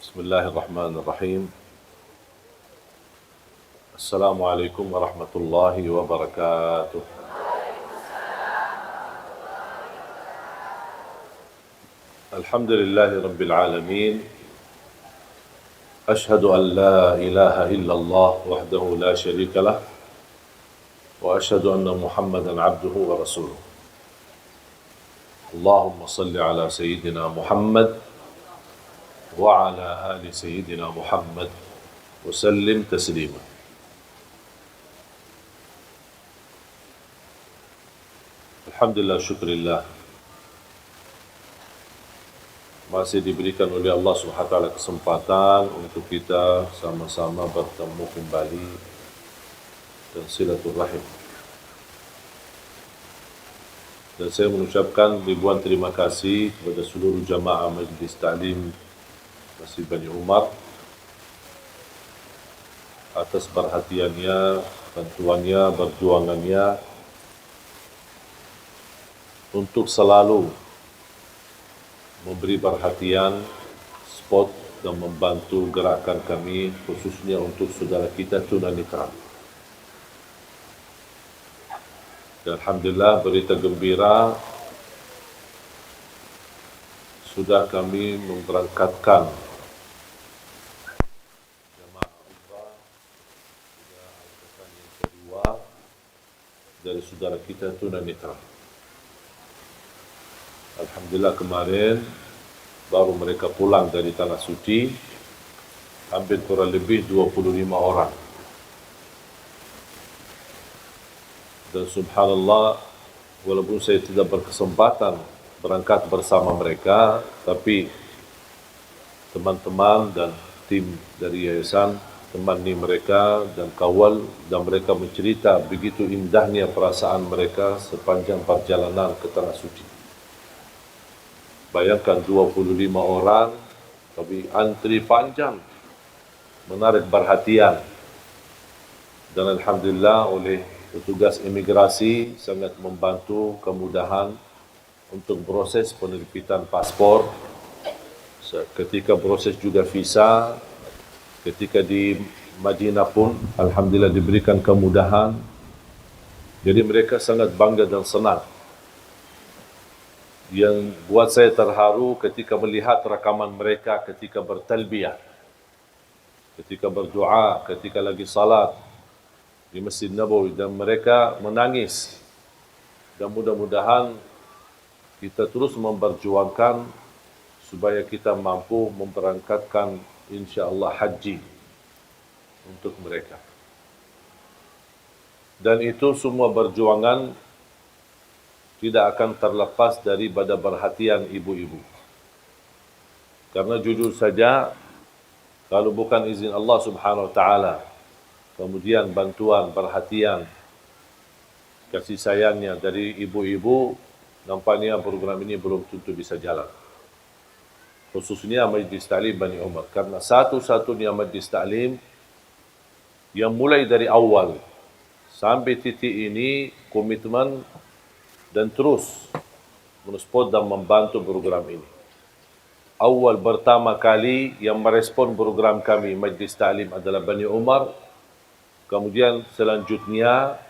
Bismillahirrahmanirrahim. Assalamualaikum warahmatullahi wabarakatuh. Alhamdulillahi rabbil alamin. Ashhadu an la ilaha illallah wahdahu la syarika lah. Wa ashhadu anna Muhammadan abduhu wa rasuluh. Allahumma salli ala Sayyidina Muhammad wa ala ali Sayyidina Muhammad wa sallim taslima. Alhamdulillah, syukurillah, masih diberikan oleh Allah SWT kesempatan untuk kita sama-sama bertemu kembali dan silaturahim. Dan saya mengucapkan ribuan terima kasih kepada seluruh jamaah Majlis Ta'lim Masjid Bani Umar atas perhatiannya, bantuannya, perjuangannya untuk selalu memberi perhatian, support dan membantu gerakan kami, khususnya untuk saudara kita tunanetra. Dan alhamdulillah, berita gembira, sudah kami memberangkatkan jemaah umrah pada angkatan yang kedua dari saudara kita tunanetra. Alhamdulillah, kemarin baru mereka pulang dari Tanah Suci, hampir kurang lebih 25 orang. Dan subhanallah, walaupun saya tidak berkesempatan berangkat bersama mereka, tapi teman-teman dan tim dari yayasan temani mereka dan kawal, dan mereka mencerita begitu indahnya perasaan mereka sepanjang perjalanan ke Tanah Suci. Bayangkan 25 orang, tapi antri panjang, menarik perhatian. Dan alhamdulillah oleh petugas imigrasi sangat membantu kemudahan untuk proses penerbitan paspor. Ketika proses juga visa, ketika di Madinah pun alhamdulillah diberikan kemudahan. Jadi mereka sangat bangga dan senang. Yang buat saya terharu ketika melihat rakaman mereka ketika bertalbiyah, ketika berdoa, ketika lagi salat di Masjid Nabawi, dan mereka menangis. Dan mudah-mudahan kita terus memperjuangkan supaya kita mampu memberangkatkan insya-Allah haji untuk mereka. Dan itu semua perjuangan tidak akan terlepas daripada perhatian ibu-ibu. Karena jujur saja, kalau bukan izin Allah Subhanahu wa taala, kemudian bantuan, perhatian, kasih sayangnya dari ibu-ibu, nampaknya program ini belum tentu bisa jalan. Khususnya Majlis Ta'lim Bani Umar. Karena satu-satunya Majlis Ta'lim yang mulai dari awal sampai titik ini komitmen dan terus mensupport dan membantu program ini. Awal pertama kali yang merespon program kami Majlis Ta'lim adalah Bani Umar. Kemudian selanjutnya,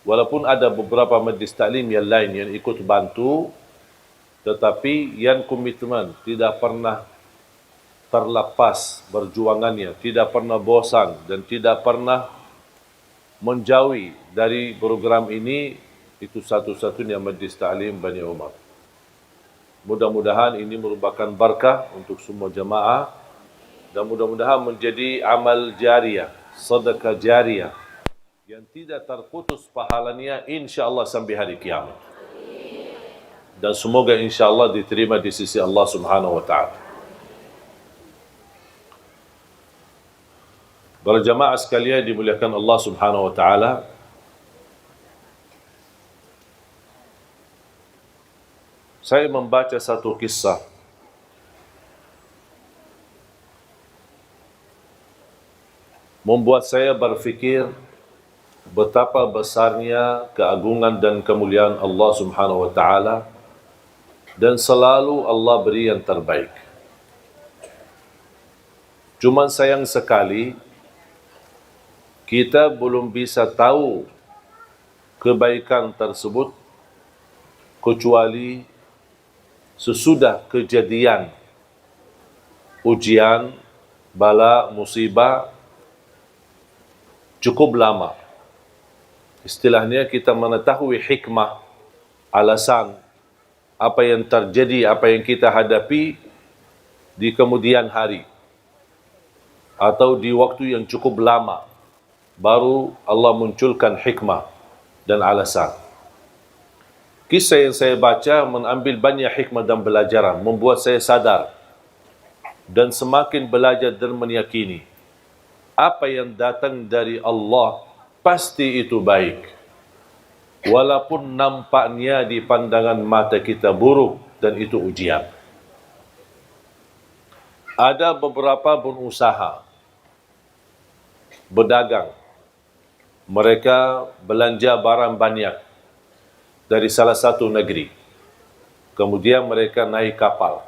walaupun ada beberapa majlis ta'lim yang lain yang ikut bantu, tetapi yang komitmen tidak pernah terlepas perjuangannya, tidak pernah bosan dan tidak pernah menjauhi dari program ini, itu satu-satunya Majlis Ta'lim Bani Umar. Mudah-mudahan ini merupakan berkah untuk semua jemaah dan mudah-mudahan menjadi amal jariah, sedekah jariah yang tidak terputus pahalanya insya-Allah sampai hari kiamat. Dan semoga insya-Allah diterima di sisi Allah Subhanahu wa taala. Para jemaah sekalian dimuliakan Allah Subhanahu wa taala, saya membaca satu kisah membuat saya berfikir betapa besarnya keagungan dan kemuliaan Allah Subhanahu wa taala, dan selalu Allah beri yang terbaik. Cuman sayang sekali, kita belum bisa tahu kebaikan tersebut kecuali sesudah kejadian ujian, bala, musibah cukup lama. Istilahnya kita mengetahui hikmah, alasan apa yang terjadi, apa yang kita hadapi di kemudian hari atau di waktu yang cukup lama, baru Allah munculkan hikmah dan alasan. Kisah yang saya baca mengambil banyak hikmah dan pelajaran, membuat saya sadar dan semakin belajar dan meyakini apa yang datang dari Allah pasti itu baik, walaupun nampaknya di pandangan mata kita buruk dan itu ujian. Ada beberapa pengusaha berdagang, mereka belanja barang banyak dari salah satu negeri, kemudian mereka naik kapal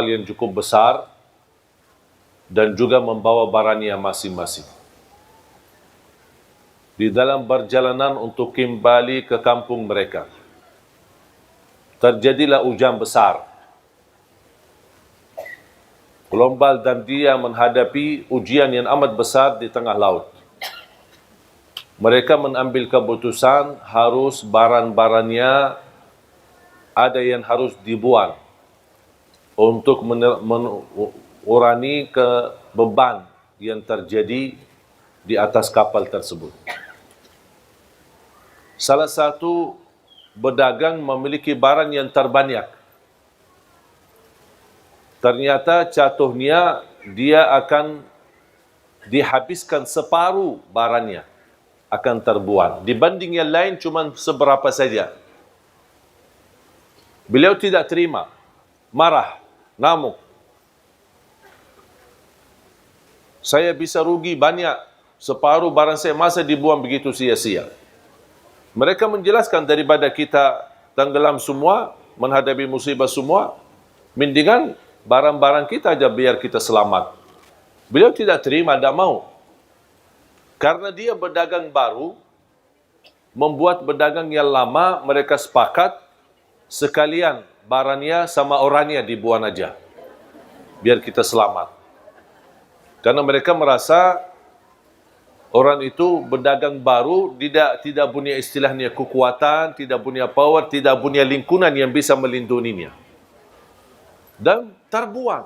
yang cukup besar dan juga membawa barangnya masing-masing. Di dalam perjalanan untuk kembali ke kampung mereka, terjadilah hujan besar, gelombang, dan dia menghadapi ujian yang amat besar di tengah laut. Mereka mengambil keputusan harus barang-barangnya ada yang harus dibuang untuk mengurangi beban yang terjadi di atas kapal tersebut. Salah satu pedagang memiliki barang yang terbanyak. Ternyata jatuhnya dia akan dihabiskan separuh barangnya, akan terbuang. Dibanding yang lain cuma seberapa saja. Beliau tidak terima, marah, ngamuk. Saya bisa rugi banyak, separuh barang saya masa dibuang begitu sia-sia. Mereka menjelaskan daripada kita tenggelam semua, menghadapi musibah semua, mendingan barang-barang kita aja biar kita selamat. Beliau tidak terima, tidak mau. Karena dia berdagang baru, membuat berdagang yang lama, mereka sepakat sekalian barangnya sama orangnya dibuang aja, biar kita selamat. Karena mereka merasa orang itu berdagang baru, tidak punya istilahnya kekuatan, tidak punya power, tidak punya lingkungan yang bisa melindunginya. Dan terbuang.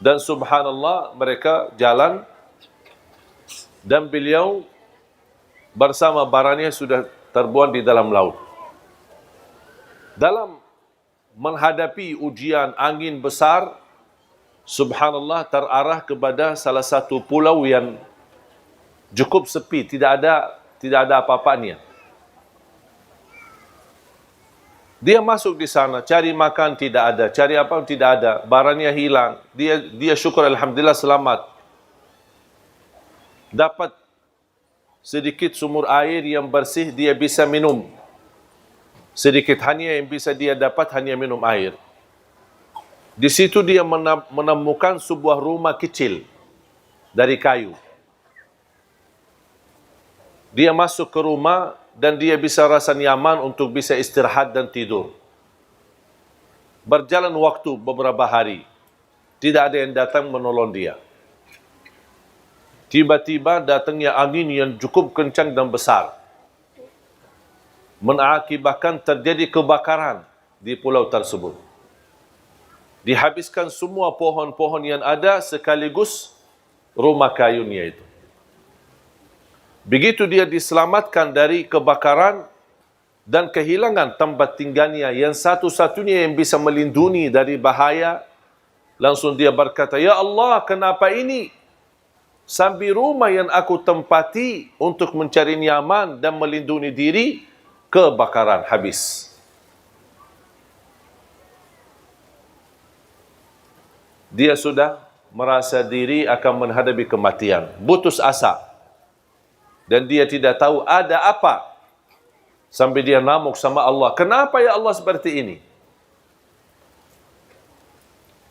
Dan subhanallah mereka jalan dan beliau bersama barangnya sudah terbuang di dalam laut. Dalam menghadapi ujian angin besar, subhanallah terarah kepada salah satu pulau yang cukup sepi, tidak ada apa-apanya. Dia masuk di sana, cari makan tidak ada, cari apa tidak ada, barangnya hilang. Dia syukur alhamdulillah selamat. Dapat sedikit sumur air yang bersih, dia bisa minum. Sedikit hanya yang bisa dia dapat, hanya minum air. Di situ dia menemukan sebuah rumah kecil dari kayu. Dia masuk ke rumah dan dia bisa rasa nyaman untuk bisa istirahat dan tidur. Berjalan waktu beberapa hari, tidak ada yang datang menolong dia. Tiba-tiba datangnya angin yang cukup kencang dan besar, mengakibatkan terjadi kebakaran di pulau tersebut. Dihabiskan semua pohon-pohon yang ada sekaligus rumah kayunya itu. Begitu dia diselamatkan dari kebakaran dan kehilangan tempat tinggalnya yang satu-satunya yang bisa melindungi dari bahaya, langsung dia berkata, "Ya Allah, kenapa ini? Sampai rumah yang aku tempati untuk mencari nyaman dan melindungi diri, kebakaran habis." Dia sudah merasa diri akan menghadapi kematian, putus asa. Dan dia tidak tahu ada apa. Sampai dia ngamuk sama Allah. Kenapa ya Allah seperti ini?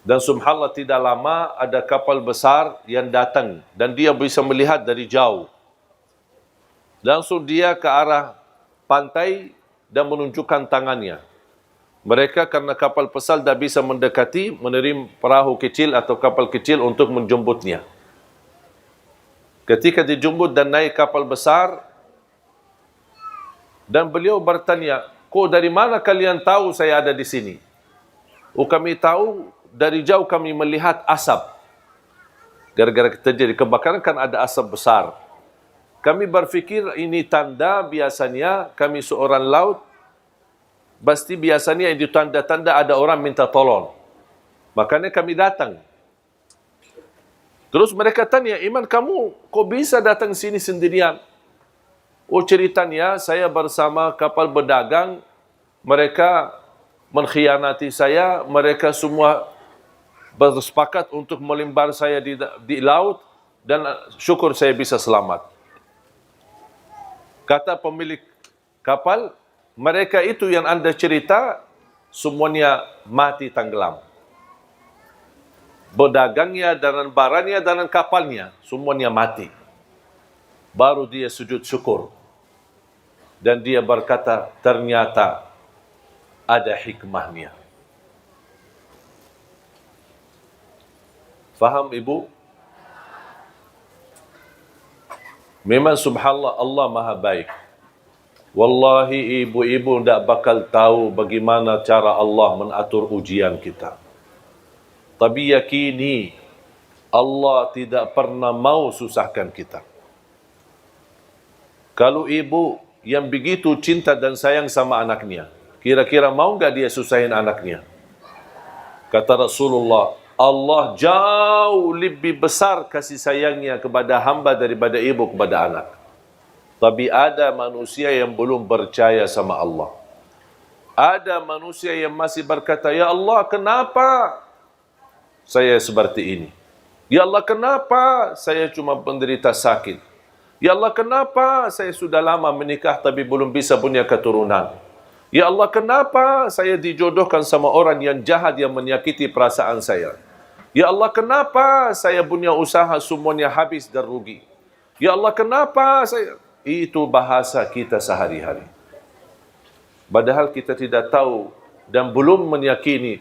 Dan subhanallah tidak lama ada kapal besar yang datang dan dia bisa melihat dari jauh. Langsung dia ke arah pantai dan menunjukkan tangannya. Mereka karena kapal besar tidak bisa mendekati, menerima perahu kecil atau kapal kecil untuk menjemputnya. Ketika dijemput dan naik kapal besar, dan beliau bertanya, kok dari mana kalian tahu saya ada di sini? Oh, kami tahu dari jauh kami melihat asap. Gara-gara terjadi kebakaran kan ada asap besar. Kami berfikir ini tanda biasanya kami seorang laut, pasti biasanya itu tanda-tanda ada orang minta tolong. Makanya kami datang. Terus mereka tanya, Iman kamu kok bisa datang sini sendirian? Oh, ceritanya saya bersama kapal berdagang, mereka mengkhianati saya, mereka semua bersepakat untuk melimbar saya di laut dan syukur saya bisa selamat. Kata pemilik kapal, mereka itu yang anda cerita semuanya mati tenggelam. Berdagangnya dan barangnya dan kapalnya semuanya mati. Baru dia sujud syukur. Dan dia berkata, ternyata ada hikmahnya. Faham ibu? Memang subhanallah Allah maha baik. Wallahi ibu-ibu tidak bakal tahu bagaimana cara Allah mengatur ujian kita. Tapi yakini Allah tidak pernah mau susahkan kita. Kalau ibu yang begitu cinta dan sayang sama anaknya, kira-kira mau enggak dia susahin anaknya? Kata Rasulullah, Allah jauh lebih besar kasih sayangnya kepada hamba daripada ibu kepada anak. Tapi ada manusia yang belum percaya sama Allah. Ada manusia yang masih berkata, ya Allah kenapa saya seperti ini? Ya Allah kenapa saya cuma penderita sakit? Ya Allah kenapa saya sudah lama menikah tapi belum bisa punya keturunan? Ya Allah kenapa saya dijodohkan sama orang yang jahat yang menyakiti perasaan saya? Ya Allah kenapa saya punya usaha semuanya habis dan rugi? Ya Allah kenapa saya... Itu bahasa kita sehari-hari. Padahal kita tidak tahu dan belum meyakini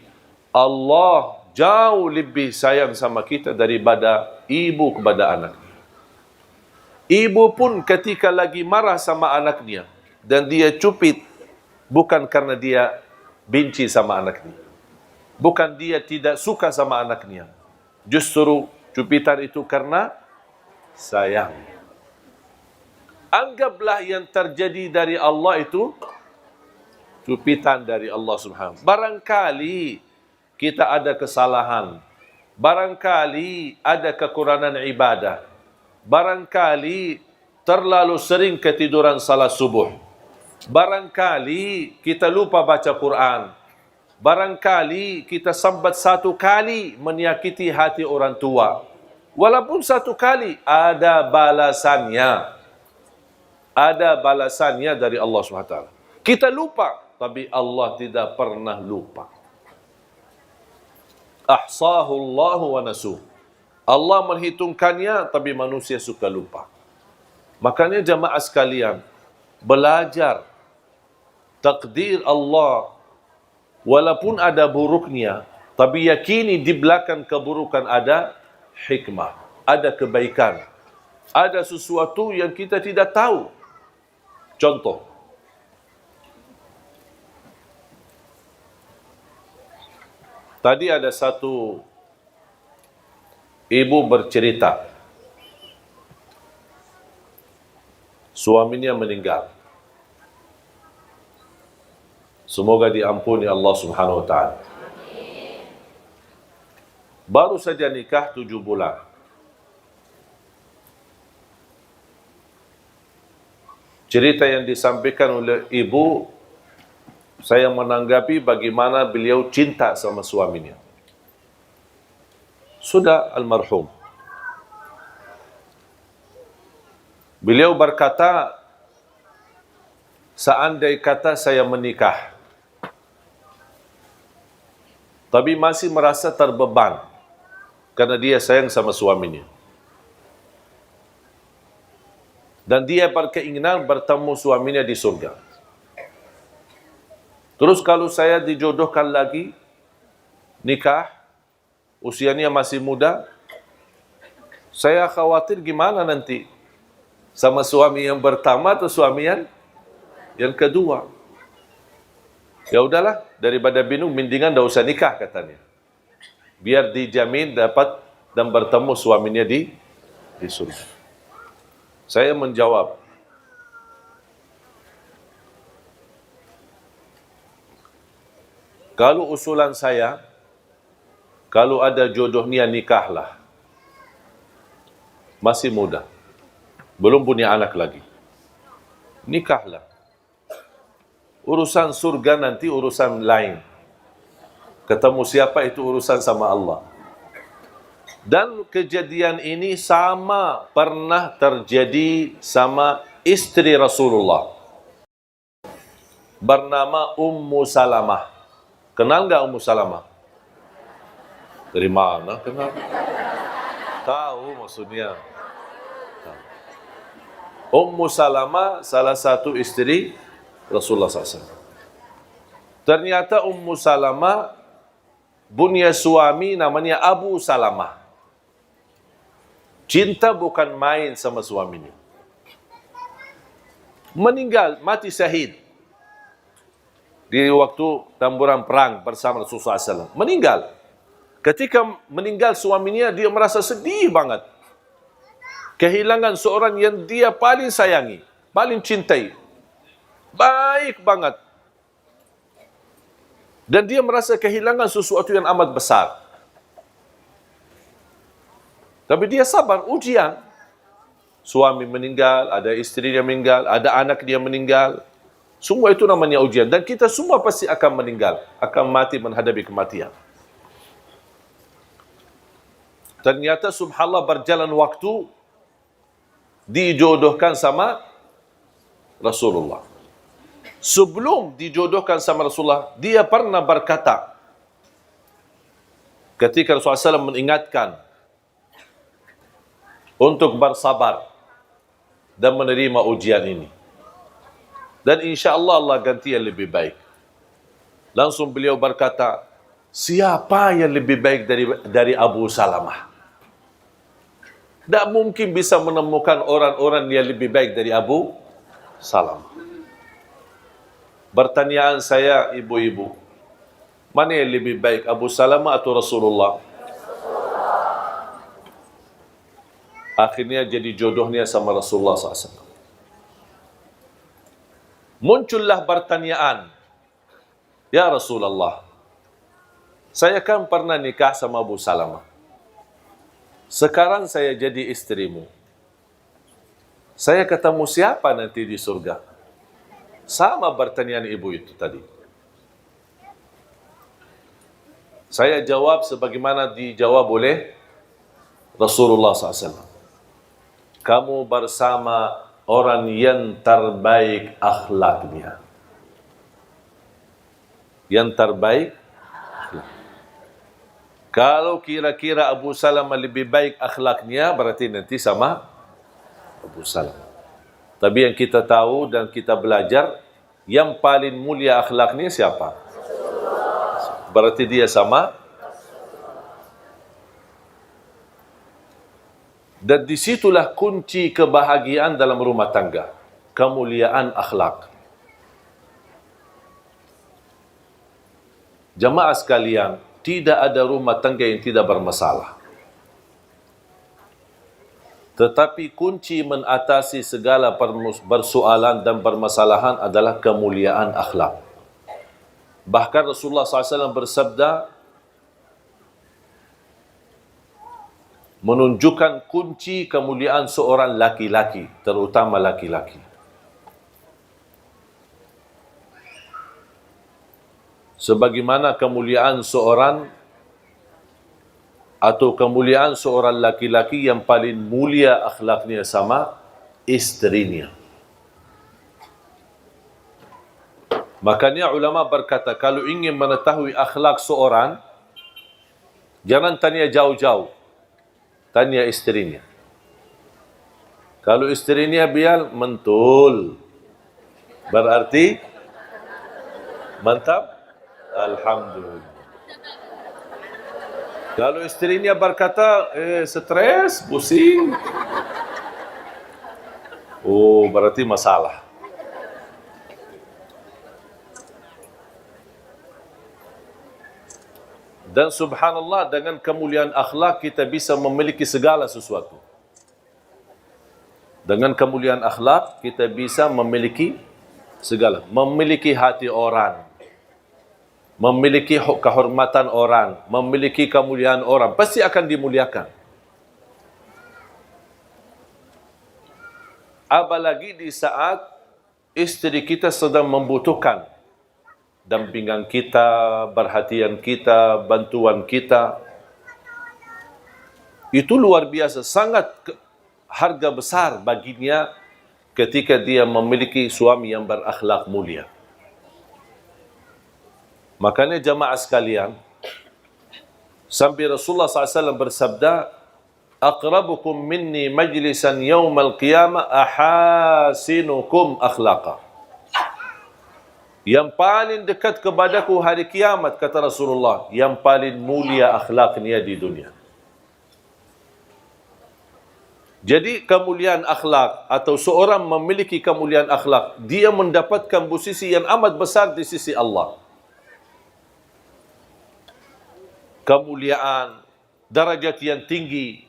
Allah jauh lebih sayang sama kita daripada ibu kepada anak. Ibu pun ketika lagi marah sama anaknya dan dia cupit, bukan karena dia benci sama anaknya. Bukan dia tidak suka sama anaknya. Justru cupitan itu karena sayang. Anggaplah yang terjadi dari Allah itu cupitan dari Allah Subhanahu. Barangkali kita ada kesalahan. Barangkali ada kekurangan ibadah. Barangkali terlalu sering ketiduran salat subuh. Barangkali kita lupa baca Quran. Barangkali kita sambat satu kali menyakiti hati orang tua. Walaupun satu kali ada balasannya. Ada balasannya dari Allah SWT. Kita lupa, tapi Allah tidak pernah lupa. Ahsahu Allahu wa nasuh. Allah menghitungkannya, tapi manusia suka lupa. Makanya jamaah sekalian, belajar takdir Allah, walaupun ada buruknya, tapi yakini di belakang keburukan ada hikmah, ada kebaikan, ada sesuatu yang kita tidak tahu. Contoh, tadi ada satu ibu bercerita, suaminya meninggal. Semoga diampuni Allah Subhanahu wa taala. Baru saja nikah 7 bulan. Cerita yang disampaikan oleh ibu, saya menanggapi bagaimana beliau cinta sama suaminya. Sudah almarhum. Beliau berkata, seandai kata saya menikah, tapi masih merasa terbeban karena dia sayang sama suaminya. Dan dia berkeinginan bertemu suaminya di surga. Terus kalau saya dijodohkan lagi, nikah, usianya masih muda, saya khawatir gimana nanti sama suami yang pertama atau suami yang kedua. Ya udahlah, daripada bingung, mendingan dah usah nikah katanya. Biar dijamin dapat dan bertemu suaminya di surga. Saya menjawab, kalau usulan saya, kalau ada jodohnya nikahlah. Masih muda, belum punya anak lagi. Nikahlah. Urusan surga nanti urusan lain. Ketemu siapa itu urusan sama Allah. Dan kejadian ini sama pernah terjadi sama istri Rasulullah. Bernama Ummu Salamah. Kenal nggak Ummu Salamah? Dari mana kenal? Tahu maksudnya. Ummu Salamah salah satu istri Rasulullah SAW. Ternyata Ummu Salamah punya suami namanya Abu Salamah. Cinta bukan main sama suaminya. Meninggal, mati syahid. Di waktu tamburan perang bersama Rasulullah SAW. Meninggal. Ketika meninggal suaminya, dia merasa sedih banget. Kehilangan seorang yang dia paling sayangi, paling cintai. Baik banget. Dan dia merasa kehilangan sesuatu yang amat besar. Tapi dia sabar, ujian. Suami meninggal, ada istri dia meninggal, ada anak dia meninggal. Semua itu namanya ujian. Dan kita semua pasti akan meninggal, akan mati menghadapi kematian. Ternyata subhanallah berjalan waktu, dijodohkan sama Rasulullah. Sebelum dijodohkan sama Rasulullah, dia pernah berkata, ketika Rasulullah SAW mengingatkan untuk bersabar dan menerima ujian ini. Dan insya Allah Allah ganti yang lebih baik. Langsung beliau berkata, siapa yang lebih baik dari Abu Salamah? Tak mungkin bisa menemukan orang-orang yang lebih baik dari Abu Salamah. Pertanyaan saya, ibu-ibu, mana yang lebih baik, Abu Salamah atau Rasulullah? Akhirnya jadi jodohnya sama Rasulullah SAW. Muncullah pertanyaan, ya Rasulullah, saya kan pernah nikah sama Abu Salamah. Sekarang saya jadi istrimu. Saya ketemu siapa nanti di surga? Sama pertanyaan ibu itu tadi. Saya jawab sebagaimana dijawab oleh Rasulullah SAW. Kamu bersama orang yang terbaik akhlaknya. Yang terbaik akhlak. Kalau kira-kira Abu Salamah lebih baik akhlaknya, berarti nanti sama Abu Salamah. Tapi yang kita tahu dan kita belajar, yang paling mulia akhlaknya siapa? Berarti dia sama. Dan disitulah kunci kebahagiaan dalam rumah tangga. Kemuliaan akhlak. Jamaah sekalian, tidak ada rumah tangga yang tidak bermasalah. Tetapi kunci mengatasi segala persoalan dan permasalahan adalah kemuliaan akhlak. Bahkan Rasulullah SAW bersabda, menunjukkan kunci kemuliaan seorang laki-laki, terutama laki-laki. Sebagaimana kemuliaan seorang atau kemuliaan seorang laki-laki yang paling mulia akhlaknya sama istrinya. Makanya ulama berkata, kalau ingin mengetahui akhlak seorang, Jangan tanya jauh-jauh. Tanya istrinya. Kalau istrinya biar mentul, berarti mantap. Alhamdulillah. Kalau istrinya berkata, stres, pusing, oh berarti masalah. Dan subhanallah, dengan kemuliaan akhlak kita bisa memiliki segala sesuatu. Dengan kemuliaan akhlak kita bisa memiliki segala. Memiliki hati orang, memiliki kehormatan orang, memiliki kemuliaan orang, pasti akan dimuliakan. Apalagi di saat istri kita sedang membutuhkan dampingan kita, perhatian kita, bantuan kita. Itu luar biasa, sangat harga besar baginya ketika dia memiliki suami yang berakhlak mulia. Makanya jamaah sekalian, sampai Rasulullah SAW bersabda, "Aqrabukum minni majlisan yawmal qiyamah ahasinukum akhlaqa." Yang paling dekat kepadaku hari kiamat, kata Rasulullah, yang paling mulia akhlaknya di dunia. Jadi kemuliaan akhlak atau seorang memiliki kemuliaan akhlak, dia mendapatkan posisi yang amat besar di sisi Allah. Kemuliaan, darajat yang tinggi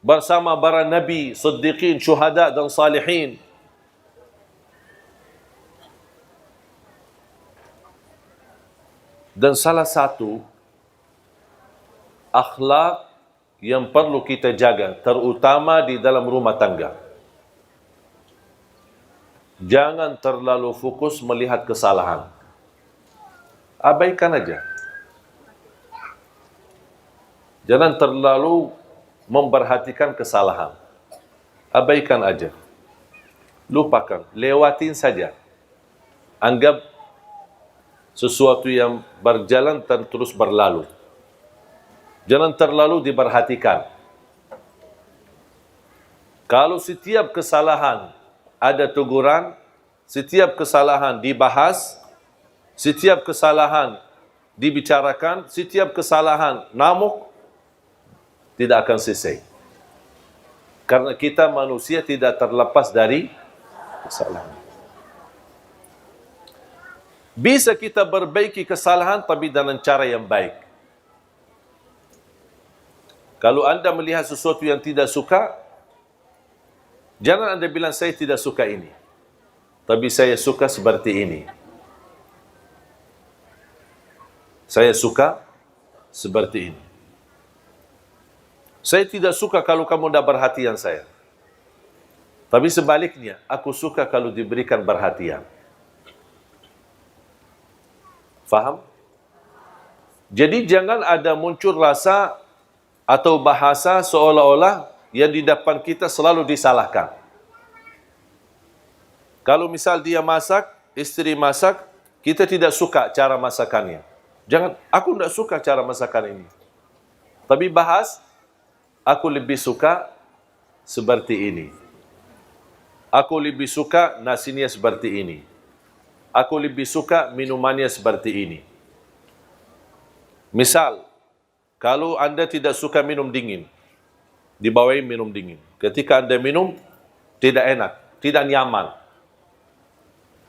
bersama para nabi, siddiqin, syuhada dan salihin. Dan salah satu akhlak yang perlu kita jaga, terutama di dalam rumah tangga. Jangan terlalu fokus melihat kesalahan. Abaikan aja. Jangan terlalu memperhatikan kesalahan. Abaikan aja. Lupakan, lewatin saja. Anggap sesuatu yang berjalan dan terus berlalu. Jangan terlalu diperhatikan. Kalau setiap kesalahan ada teguran, setiap kesalahan dibahas, setiap kesalahan dibicarakan, setiap kesalahan namuk, tidak akan selesai. Karena kita manusia tidak terlepas dari kesalahan. Bisa kita perbaiki kesalahan tapi dengan cara yang baik. Kalau anda melihat sesuatu yang tidak suka, jangan anda bilang saya tidak suka ini, tapi saya suka seperti ini. Saya suka seperti ini. Saya tidak suka kalau kamu tidak perhatian saya. Tapi sebaliknya, aku suka kalau diberikan perhatian. Faham? Jadi jangan ada muncul rasa atau bahasa seolah-olah yang di depan kita selalu disalahkan. Kalau misal dia masak, istri masak, kita tidak suka cara masakannya. Jangan, aku tidak suka cara masakan ini. Tapi bahas, aku lebih suka seperti ini. Aku lebih suka nasinya seperti ini. Aku lebih suka minumannya seperti ini. Misal, kalau anda tidak suka minum dingin, dibawain minum dingin. Ketika anda minum, tidak enak, tidak nyaman.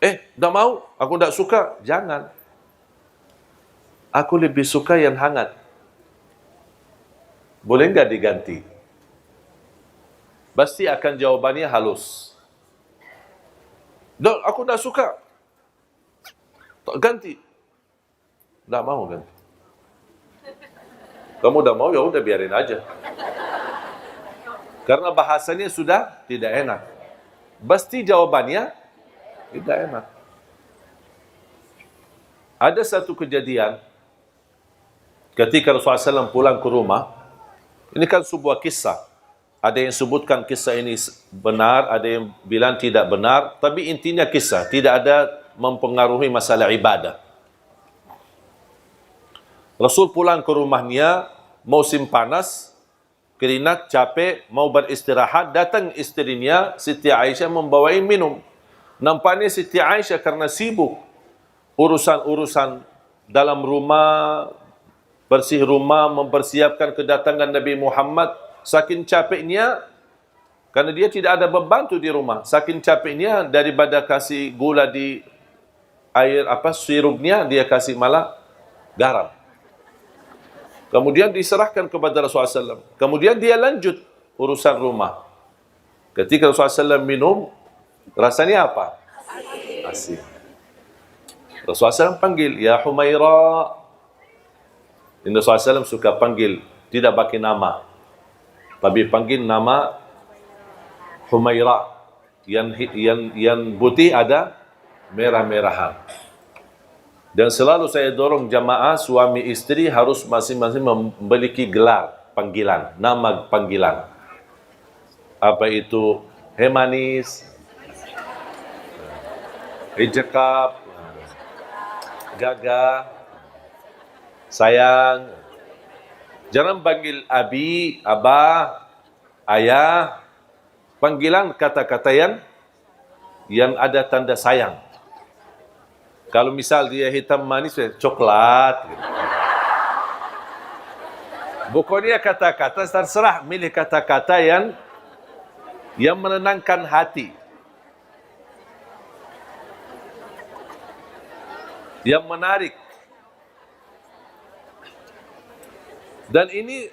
Tak mau, aku tidak suka. Jangan. Aku lebih suka yang hangat. Boleh enggak diganti? Pasti akan jawabannya halus. Dok, aku tidak suka. Ganti. Tidak mau ganti. Kamu tidak mau, ya udah biarin aja. Karena bahasanya sudah tidak enak. Pasti jawabannya tidak enak. Ada satu kejadian ketika Rasulullah SAW pulang ke rumah. Ini kan sebuah kisah. Ada yang sebutkan kisah ini benar, ada yang bilang tidak benar. Tapi intinya kisah, tidak ada mempengaruhi masalah ibadah. Rasul pulang ke rumahnya, musim panas, keringat, capek, mau beristirahat, datang istrinya Siti Aisyah membawai minum. Nampaknya Siti Aisyah karena sibuk urusan-urusan dalam rumah, bersih rumah, mempersiapkan kedatangan Nabi Muhammad, saking capeknya, karena dia tidak ada pembantu di rumah, saking capeknya daripada kasih gula di air sirupnya, dia kasih malah garam. Kemudian diserahkan kepada Rasulullah SAW. Kemudian dia lanjut urusan rumah. Ketika Rasulullah SAW minum, rasanya apa? Asin. Rasulullah SAW panggil, Ya Humaira. Ini Rasulullah SAW suka panggil, tidak bagi nama, tapi panggil nama Humaira. Yang putih ada merah-merahan. Dan selalu saya dorong jamaah suami istri harus masing-masing memiliki gelar panggilan, nama panggilan. Apa itu? Hei manis, hei cakap, gagah, sayang. Jangan panggil abi, abah, ayah. Panggilan kata-kata yang ada tanda sayang. Kalau misal dia hitam manis, coklat. Gitu. Pokoknya kata-kata terserah, milih kata-kata yang menenangkan hati. Yang menarik. Dan ini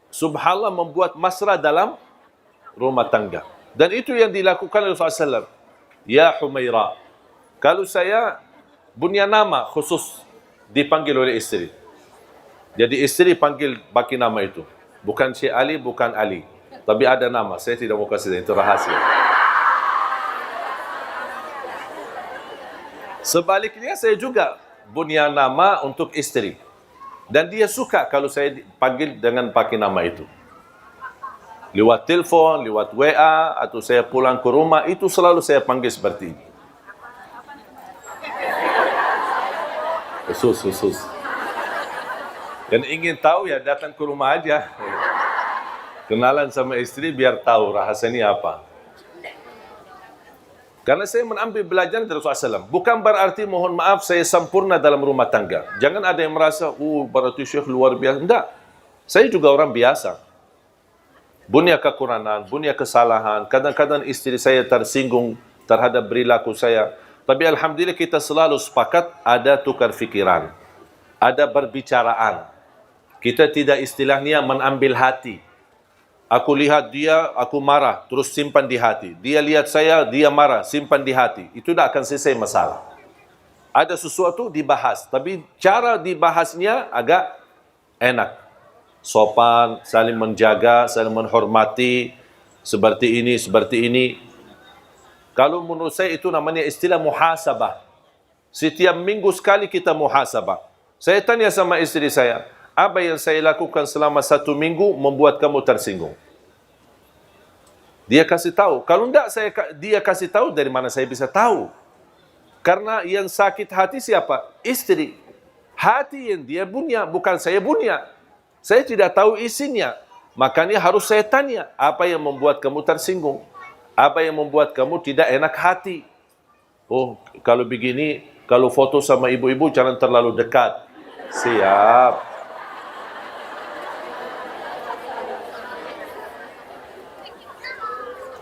subhanallah membuat mesra dalam rumah tangga. Dan itu yang dilakukan oleh Rasulullah SAW. Ya Humaira. Kalau saya punya nama khusus dipanggil oleh istri. Jadi istri panggil bagi nama itu. Bukan Syekh Ali, bukan Ali. Tapi ada nama. Saya tidak mau kasih, itu rahasia. Sebaliknya saya juga punya nama untuk istri. Dan dia suka kalau saya panggil dengan pakai nama itu. Lewat telepon, lewat WA, atau saya pulang ke rumah, itu selalu saya panggil seperti ini. Khusus. Dan ingin tahu ya datang ke rumah aja. Kenalan sama istri biar tahu rahasianya apa. Karena saya mengambil belajar dari Rasulullah SAW. Bukan berarti mohon maaf saya sempurna dalam rumah tangga. Jangan ada yang merasa, berarti Syekh luar biasa. Enggak. Saya juga orang biasa. Punya kekurangan, punya kesalahan. Kadang-kadang istri saya tersinggung terhadap perilaku saya. Tapi alhamdulillah kita selalu sepakat ada tukar fikiran. Ada berbicaraan. Kita tidak istilahnya menambil hati. Aku lihat dia, aku marah, terus simpan di hati. Dia lihat saya, dia marah, simpan di hati. Itu tidak akan selesai masalah. Ada sesuatu dibahas, tapi cara dibahasnya agak enak. Sopan, saling menjaga, saling menghormati, seperti ini, seperti ini. Kalau menurut saya itu namanya istilah muhasabah. Setiap minggu sekali kita muhasabah. Saya tanya sama istri saya, apa yang saya lakukan selama 1 minggu membuat kamu tersinggung? Dia kasih tahu. Kalau enggak dia kasih tahu, dari mana saya bisa tahu? Karena yang sakit hati siapa? Istri. Hati yang dia punya, bukan saya punya. Saya tidak tahu isinya. Makanya harus saya tanya, apa yang membuat kamu tersinggung? Apa yang membuat kamu tidak enak hati? Oh, kalau begini, kalau foto sama ibu-ibu jangan terlalu dekat. Siap.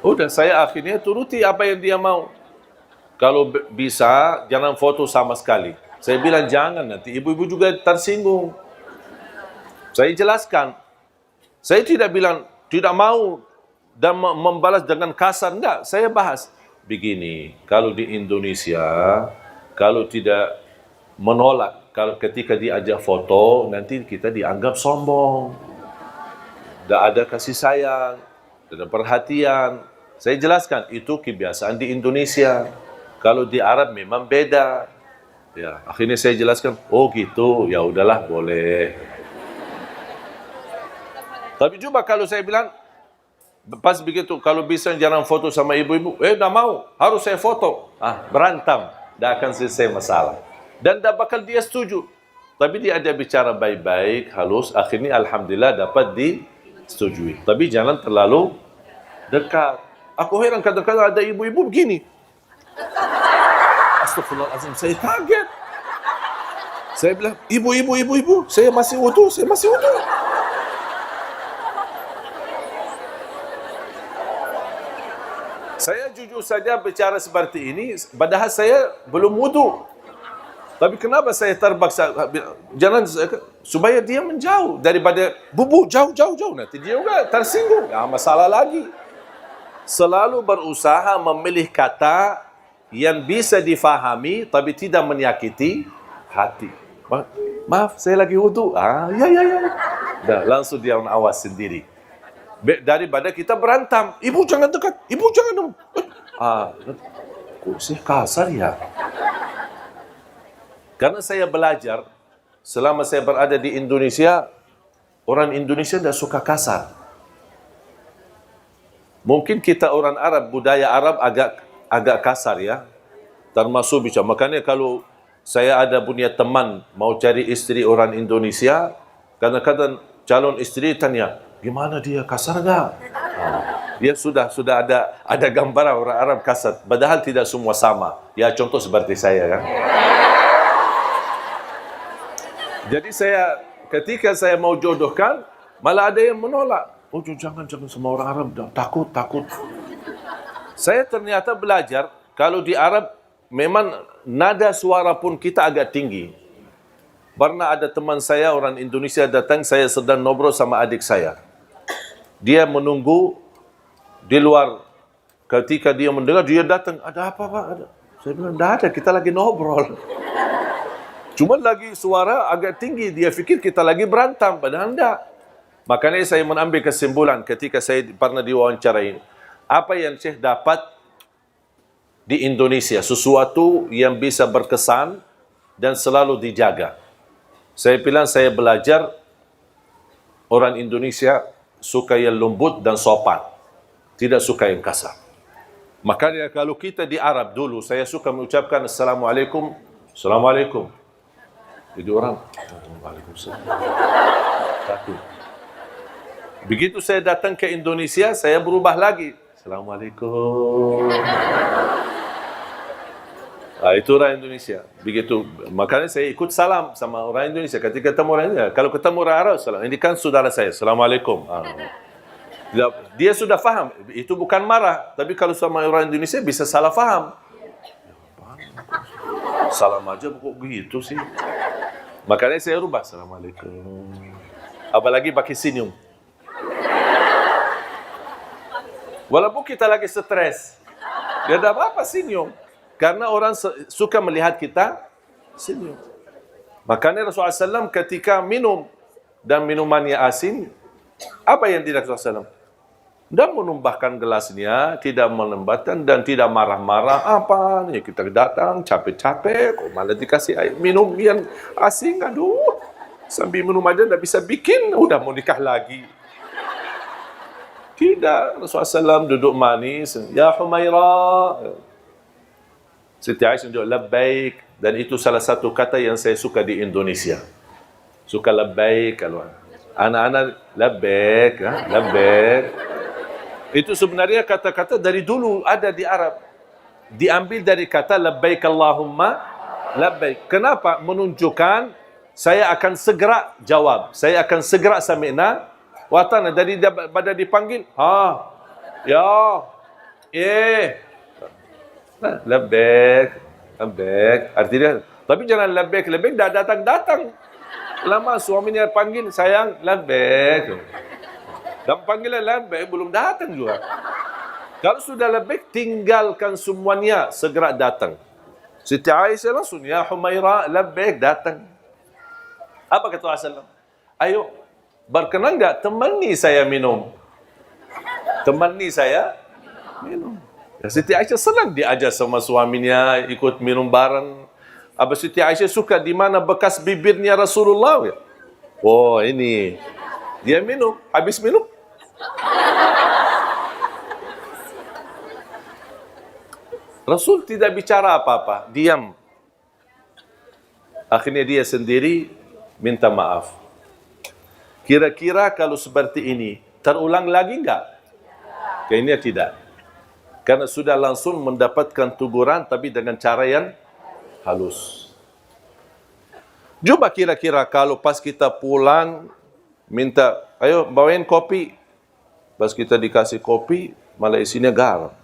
Udah, saya akhirnya turuti apa yang dia mau. Kalau bisa, jangan foto sama sekali. Saya bilang jangan, nanti ibu-ibu juga tersinggung. Saya jelaskan. Saya tidak bilang, tidak mau dan membalas dengan kasar. Enggak, saya bahas. Begini, kalau di Indonesia, kalau tidak menolak, kalau ketika diajak foto, nanti kita dianggap sombong. Tidak ada kasih sayang, tidak ada perhatian. Saya jelaskan, itu kebiasaan di Indonesia. Kalau di Arab memang beda. Ya, akhirnya saya jelaskan, oh gitu, ya udahlah, boleh. Tapi coba kalau saya bilang, pas begitu, kalau bisa jangan foto sama ibu-ibu, tidak mau, harus saya foto. Berantem, tidak akan selesai masalah. Dan tidak bakal dia setuju. Tapi dia ada bicara baik-baik, halus, akhirnya alhamdulillah dapat disetujui. Tapi jangan terlalu dekat. Aku heran kadang-kadang ada ibu-ibu begini. Astagfirullahaladzim, saya kaget. Saya bilang, ibu, saya masih wudu. Saya jujur saja bicara seperti ini, padahal saya belum wudu. Tapi kenapa saya terpaksa? Jangan, supaya dia menjauh daripada bubu, jauh. Nanti dia juga tersinggung. Masalah lagi. Selalu berusaha memilih kata yang bisa difahami, tapi tidak menyakiti hati. Maaf, saya lagi wudu. Ya. Dah, langsung dia awas sendiri. Daripada kita berantem. Ibu jangan dekat. Ibu jangan dong. Kok sih kasar ya? Karena saya belajar, selama saya berada di Indonesia, orang Indonesia tidak suka kasar. Mungkin kita orang Arab, budaya Arab agak kasar ya. Termasuk bicara. Makanya kalau saya ada punya teman mau cari istri orang Indonesia, kadang-kadang calon istri tanya, gimana dia, kasar nggak? Dia sudah ada gambaran orang Arab kasar. Padahal tidak semua sama. Ya contoh seperti saya kan. Jadi ketika saya mau jodohkan, malah ada yang menolak. Oh jangan sama orang Arab, takut. Saya ternyata belajar, kalau di Arab, memang nada suara pun kita agak tinggi. Pernah ada teman saya, orang Indonesia datang, saya sedang ngobrol sama adik saya. Dia menunggu di luar. Ketika dia mendengar, dia datang, ada apa Pak? Saya bilang, tidak ada, kita lagi ngobrol. Cuma lagi suara agak tinggi, dia fikir kita lagi berantem, padahal tidak. Makanya saya mengambil kesimpulan ketika saya pernah diwawancarai. Apa yang Syekh dapat di Indonesia, sesuatu yang bisa berkesan dan selalu dijaga. Saya bilang saya belajar orang Indonesia suka yang lembut dan sopan, tidak suka yang kasar. Makanya kalau kita di Arab dulu, saya suka mengucapkan Assalamualaikum. Jadi orang, Waalaikumsalam. Takut. Begitu saya datang ke Indonesia, saya berubah lagi. Assalamualaikum. Itu orang Indonesia. Begitu. Makanya saya ikut salam sama orang Indonesia. Ketika ketemu orang Indonesia, kalau ketemu orang Arab, salam. Ini kan saudara saya. Assalamualaikum. Dia sudah faham. Itu bukan marah. Tapi kalau sama orang Indonesia bisa salah faham. Salam aja kok gitu sih. Makanya saya rubah. Assalamualaikum. Apalagi pakai senyum. Walaupun kita lagi stres. Dia ada apa-apa senyum. Karena orang suka melihat kita senyum. Makanya Rasulullah SAW ketika minum dan minumannya asin, apa yang tidak Rasulullah SAW? Tidak menumbahkan gelasnya, tidak menembakkan dan tidak marah-marah. Apa nih kita datang capek-capek, kok malah dikasih air minum yang asin, aduh. Sambil minum aja tidak bisa bikin, udah mau nikah lagi. Tidak, Rasulullah SAW duduk manis. Ya Humairah. Siti Aisyah duduk labbaik. Dan itu salah satu kata yang saya suka di Indonesia. Suka labbaik. Kalau anak-anak labbaik. Labbaik. Itu sebenarnya kata-kata dari dulu ada di Arab. Diambil dari kata labbaik Allahumma labbaik. Kenapa? Menunjukkan saya akan segera jawab. Saya akan segera sami'na wa ata'na. Dari pada dipanggil, ya, labbaik. Artinya, tapi jangan labbaik dah datang. Lama suaminya panggil, sayang, labbaik. Dan panggilan labbaik belum datang juga. Kalau sudah labbaik, tinggalkan semuanya, segera datang. Siti Aisyah langsung, ya Humairah, labbaik, datang. Apa kata Rasulullah? Ayo, berkenan enggak temani saya minum? Temani saya minum. Ya, Siti Aisyah senang diajak sama suaminya, ikut minum bareng. Abang Siti Aisyah suka di mana bekas bibirnya Rasulullah. Ya? Oh, ini. Dia minum, habis minum. Rasul tidak bicara apa-apa, diam. Akhirnya dia sendiri minta maaf. Kira-kira kalau seperti ini, terulang lagi enggak? Kayaknya tidak. Karena sudah langsung mendapatkan teguran, tapi dengan cara yang halus. Coba kira-kira kalau pas kita pulang, minta, ayo bawain kopi. Pas kita dikasih kopi, malah isinya garam.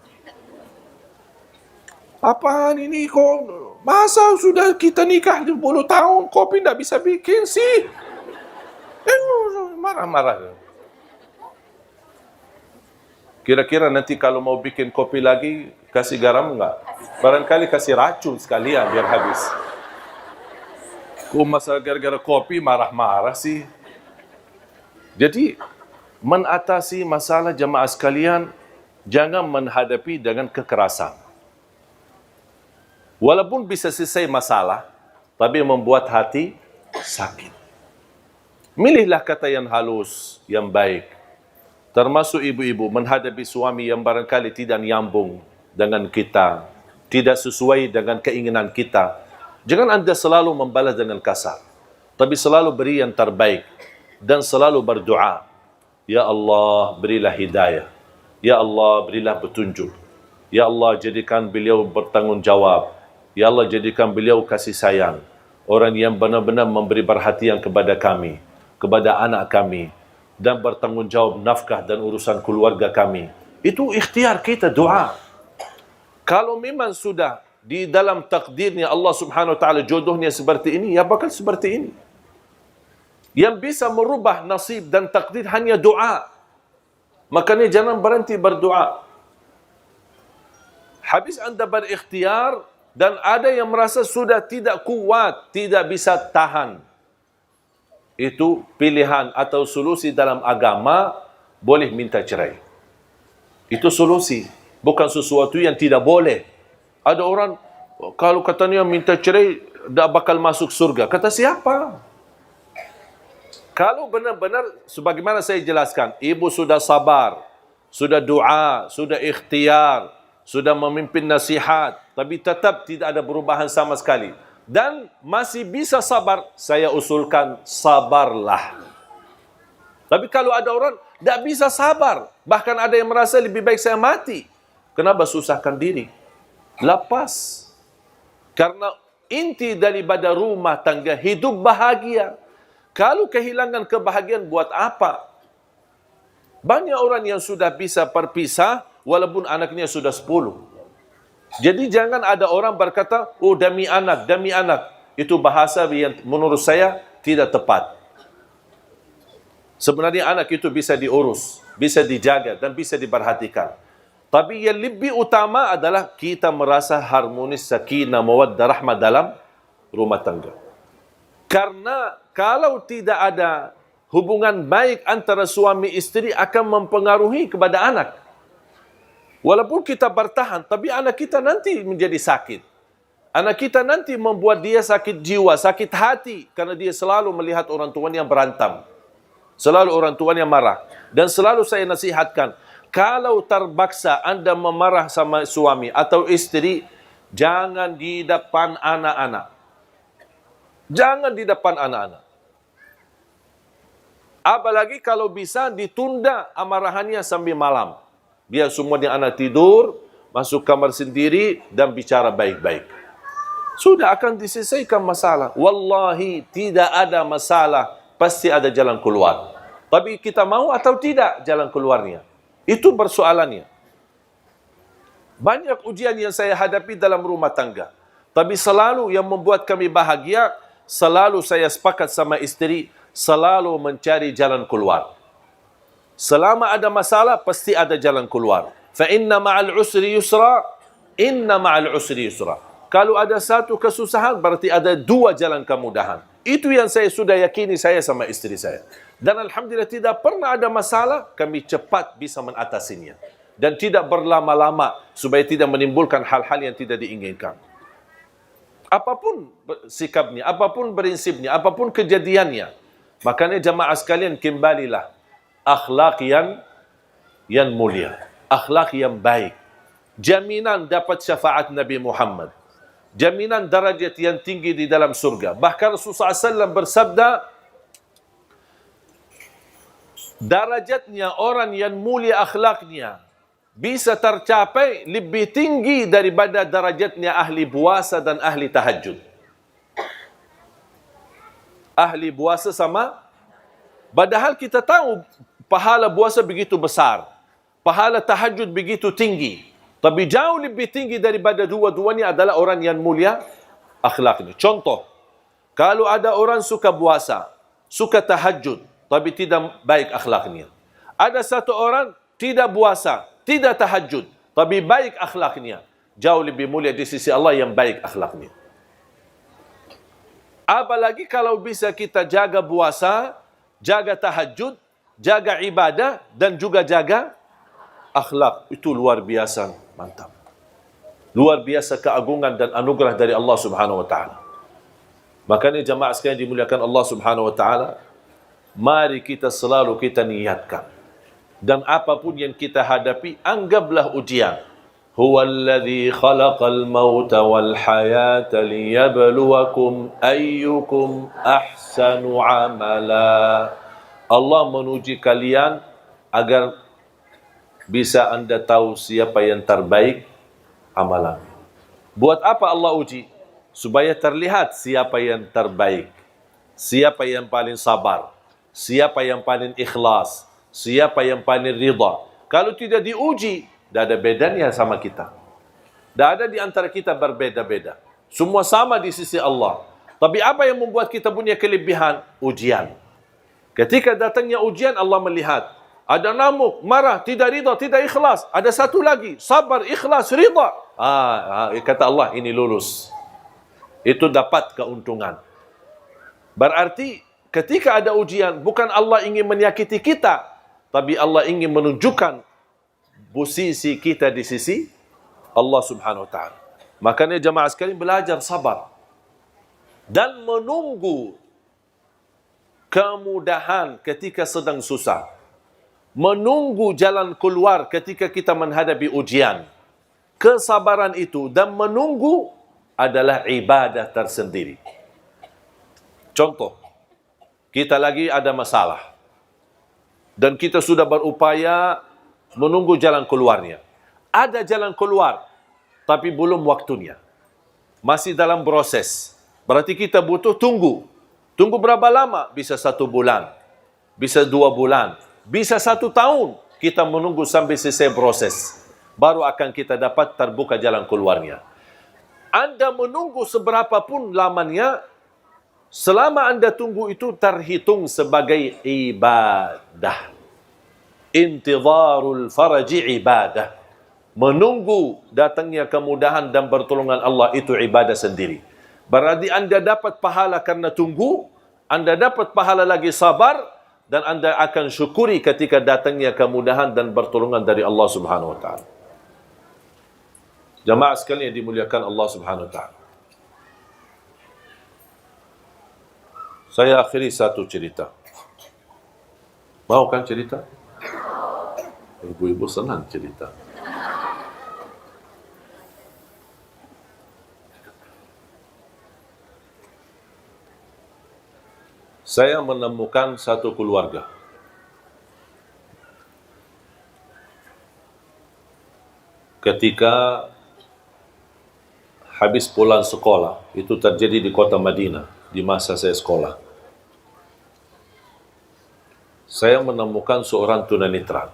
Apaan ini kok? Masa sudah kita nikah 10 tahun, kopi tidak bisa bikin sih? Marah-marah. Kira-kira nanti kalau mau bikin kopi lagi, kasih garam enggak? Barangkali kasih racun sekalian biar habis. Kok masa gara-gara kopi marah-marah sih? Jadi, mengatasi masalah jemaah sekalian, jangan menghadapi dengan kekerasan. Walaupun bisa selesai masalah, tapi membuat hati sakit. Milihlah kata yang halus, yang baik. Termasuk ibu-ibu menghadapi suami yang barangkali tidak nyambung dengan kita, tidak sesuai dengan keinginan kita. Jangan anda selalu membalas dengan kasar, tapi selalu beri yang terbaik dan selalu berdoa. Ya Allah, berilah hidayah. Ya Allah, berilah petunjuk. Ya Allah, jadikan beliau bertanggungjawab. Ya Allah, jadikan beliau kasih sayang. Orang yang benar-benar memberi perhatian kepada kami, kepada anak kami, dan bertanggungjawab nafkah dan urusan keluarga kami. Itu ikhtiar kita, doa. Kalau memang sudah di dalam takdirnya Allah subhanahu wa ta'ala jodohnya seperti ini, ya bakal seperti ini. Yang bisa merubah nasib dan takdir hanya doa. Makanya jangan berhenti berdoa. Habis anda berikhtiar, dan ada yang merasa sudah tidak kuat, tidak bisa tahan. Itu pilihan atau solusi dalam agama, boleh minta cerai. Itu solusi, bukan sesuatu yang tidak boleh. Ada orang, kalau katanya minta cerai, tidak bakal masuk surga. Kata siapa? Kalau benar-benar, sebagaimana saya jelaskan, ibu sudah sabar, sudah doa, sudah ikhtiar, sudah memimpin nasihat, tapi tetap tidak ada perubahan sama sekali. Dan masih bisa sabar, saya usulkan sabarlah. Tapi kalau ada orang tidak bisa sabar, bahkan ada yang merasa lebih baik saya mati. Kenapa susahkan diri? Lepas. Karena inti daripada rumah tangga, hidup bahagia. Kalau kehilangan kebahagiaan, buat apa? Banyak orang yang sudah bisa berpisah, walaupun anaknya sudah 10. Jadi jangan ada orang berkata, oh demi anak, demi anak. Itu bahasa yang menurut saya tidak tepat. Sebenarnya anak itu bisa diurus, bisa dijaga, dan bisa diperhatikan. Tapi yang lebih utama adalah kita merasa harmonis, sakinah, mawaddah, rahmah dalam rumah tangga. Karena kalau tidak ada hubungan baik antara suami istri akan mempengaruhi kepada anak. Walaupun kita bertahan, tapi anak kita nanti menjadi sakit. Anak kita nanti membuat dia sakit jiwa, sakit hati. Karena dia selalu melihat orang tuanya berantem. Selalu orang tuanya marah. Dan selalu saya nasihatkan, kalau terpaksa anda memarah sama suami atau istri, jangan di depan anak-anak. Jangan di depan anak-anak. Apalagi kalau bisa ditunda amarahannya sampai malam. Biar semuanya anak tidur, masuk kamar sendiri dan bicara baik-baik. Sudah akan diselesaikan masalah. Wallahi tidak ada masalah, pasti ada jalan keluar. Tapi kita mau atau tidak jalan keluarnya. Itu persoalannya. Banyak ujian yang saya hadapi dalam rumah tangga. Tapi selalu yang membuat kami bahagia, selalu saya sepakat sama istri, selalu mencari jalan keluar. Selama ada masalah, pasti ada jalan keluar. Fa inna ma'al usri yusra, inna ma'al usri yusra. Kalau ada satu kesusahan, berarti ada dua jalan kemudahan. Itu yang saya sudah yakini saya sama istri saya. Dan alhamdulillah tidak pernah ada masalah, kami cepat bisa mengatasinya. Dan tidak berlama-lama, supaya tidak menimbulkan hal-hal yang tidak diinginkan. Apapun sikapnya, apapun prinsipnya, apapun kejadiannya. Makanya jamaah sekalian, kembalilah. Akhlak yang mulia, akhlak yang baik, jaminan dapat syafaat Nabi Muhammad, jaminan darajat yang tinggi di dalam surga. Bahkan Rasulullah SAW bersabda, darajatnya orang yang mulia akhlaknya bisa tercapai lebih tinggi daripada darajatnya ahli puasa dan ahli tahajud. Ahli puasa sama, padahal kita tahu pahala puasa begitu besar, pahala tahajud begitu tinggi, tapi jauh lebih tinggi daripada dua-duanya adalah orang yang mulia akhlaknya. Contoh, kalau ada orang suka puasa, suka tahajud, tapi tidak baik akhlaknya. Ada satu orang tidak puasa, tidak tahajud, tapi baik akhlaknya. Jauh lebih mulia di sisi Allah yang baik akhlaknya. Apalagi kalau bisa kita jaga puasa, jaga tahajud, jaga ibadah, dan juga jaga akhlak. Itu luar biasa, mantap. Luar biasa keagungan dan anugerah dari Allah Subhanahu wa Ta'ala. Makanya jamaah sekalian dimuliakan Allah Subhanahu wa Ta'ala, mari kita selalu kita niatkan. Dan apapun yang kita hadapi, anggaplah ujian. Huwallazi khalaqal mauta wal hayata liyabluwakum ayyukum ahsanu amala. Allah menuji kalian agar bisa anda tahu siapa yang terbaik amalan. Buat apa Allah uji? Supaya terlihat siapa yang terbaik, siapa yang paling sabar, siapa yang paling ikhlas, siapa yang paling ridha. Kalau tidak diuji, tidak ada bedanya sama kita. Tidak ada di antara kita berbeda-beda. Semua sama di sisi Allah. Tapi apa yang membuat kita punya kelebihan? Ujian. Ketika datangnya ujian, Allah melihat. Ada namuk, marah, tidak ridha, tidak ikhlas. Ada satu lagi, sabar, ikhlas, ridha. Kata Allah, ini lulus. Itu dapat keuntungan. Berarti ketika ada ujian, bukan Allah ingin menyakiti kita, tapi Allah ingin menunjukkan posisi kita di sisi Allah Subhanahu wa Ta'ala. Makanya jamaah sekalian belajar sabar dan menunggu kemudahan ketika sedang susah. Menunggu jalan keluar ketika kita menghadapi ujian. Kesabaran itu dan menunggu adalah ibadah tersendiri. Contoh, kita lagi ada masalah dan kita sudah berupaya menunggu jalan keluarnya. Ada jalan keluar, tapi belum waktunya. Masih dalam proses. Berarti kita butuh tunggu. Tunggu berapa lama? Bisa 1 bulan. Bisa 2 bulan. Bisa 1 tahun. Kita menunggu sampai selesai proses. Baru akan kita dapat terbuka jalan keluarnya. Anda menunggu seberapa pun lamanya, selama Anda tunggu itu terhitung sebagai ibadah. Intidharul faraji ibadah. Menunggu datangnya kemudahan dan pertolongan Allah itu ibadah sendiri. Berarti Anda dapat pahala karena tunggu, Anda dapat pahala lagi sabar, dan Anda akan syukuri ketika datangnya kemudahan dan pertolongan dari Allah Subhanahu wa Ta'ala. Jamaah sekalian yang dimuliakan Allah Subhanahu wa Ta'ala. Saya akhiri satu cerita. Mau kan cerita? Ibu-ibu senang cerita. Saya menemukan satu keluarga. Ketika habis pulang sekolah, itu terjadi di kota Madinah, di masa saya sekolah. Saya menemukan seorang tunanetra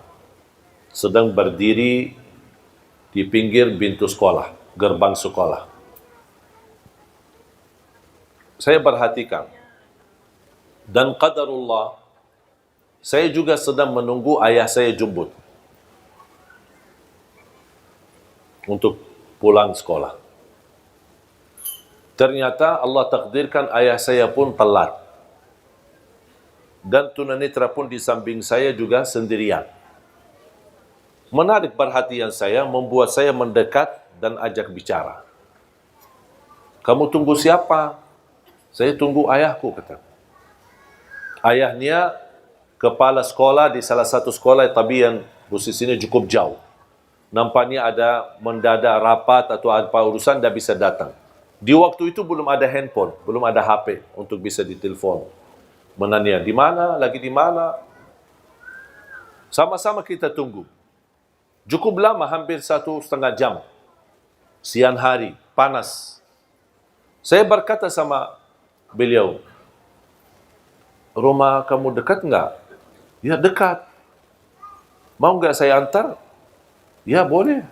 sedang berdiri di pinggir pintu sekolah, gerbang sekolah. Saya perhatikan, dan qadarullah, saya juga sedang menunggu ayah saya jemput untuk pulang sekolah. Ternyata Allah takdirkan ayah saya pun telat. Dan tunanetra pun di samping saya juga sendirian. Menarik perhatian saya, membuat saya mendekat dan ajak bicara. Kamu tunggu siapa? Saya tunggu ayahku, kata. Ayahnya kepala sekolah di salah satu sekolah, tapi yang posisinya cukup jauh. Nampaknya ada mendadak rapat atau apa urusan, tidak bisa datang. Di waktu itu belum ada handphone, belum ada HP untuk bisa ditelepon. Menanya, di mana, lagi di mana. Sama-sama kita tunggu. Cukup lama, hampir 1,5 jam. Siang hari, panas. Saya berkata sama beliau, rumah kamu dekat enggak? Ya, dekat. Mau enggak saya antar? Ya, boleh.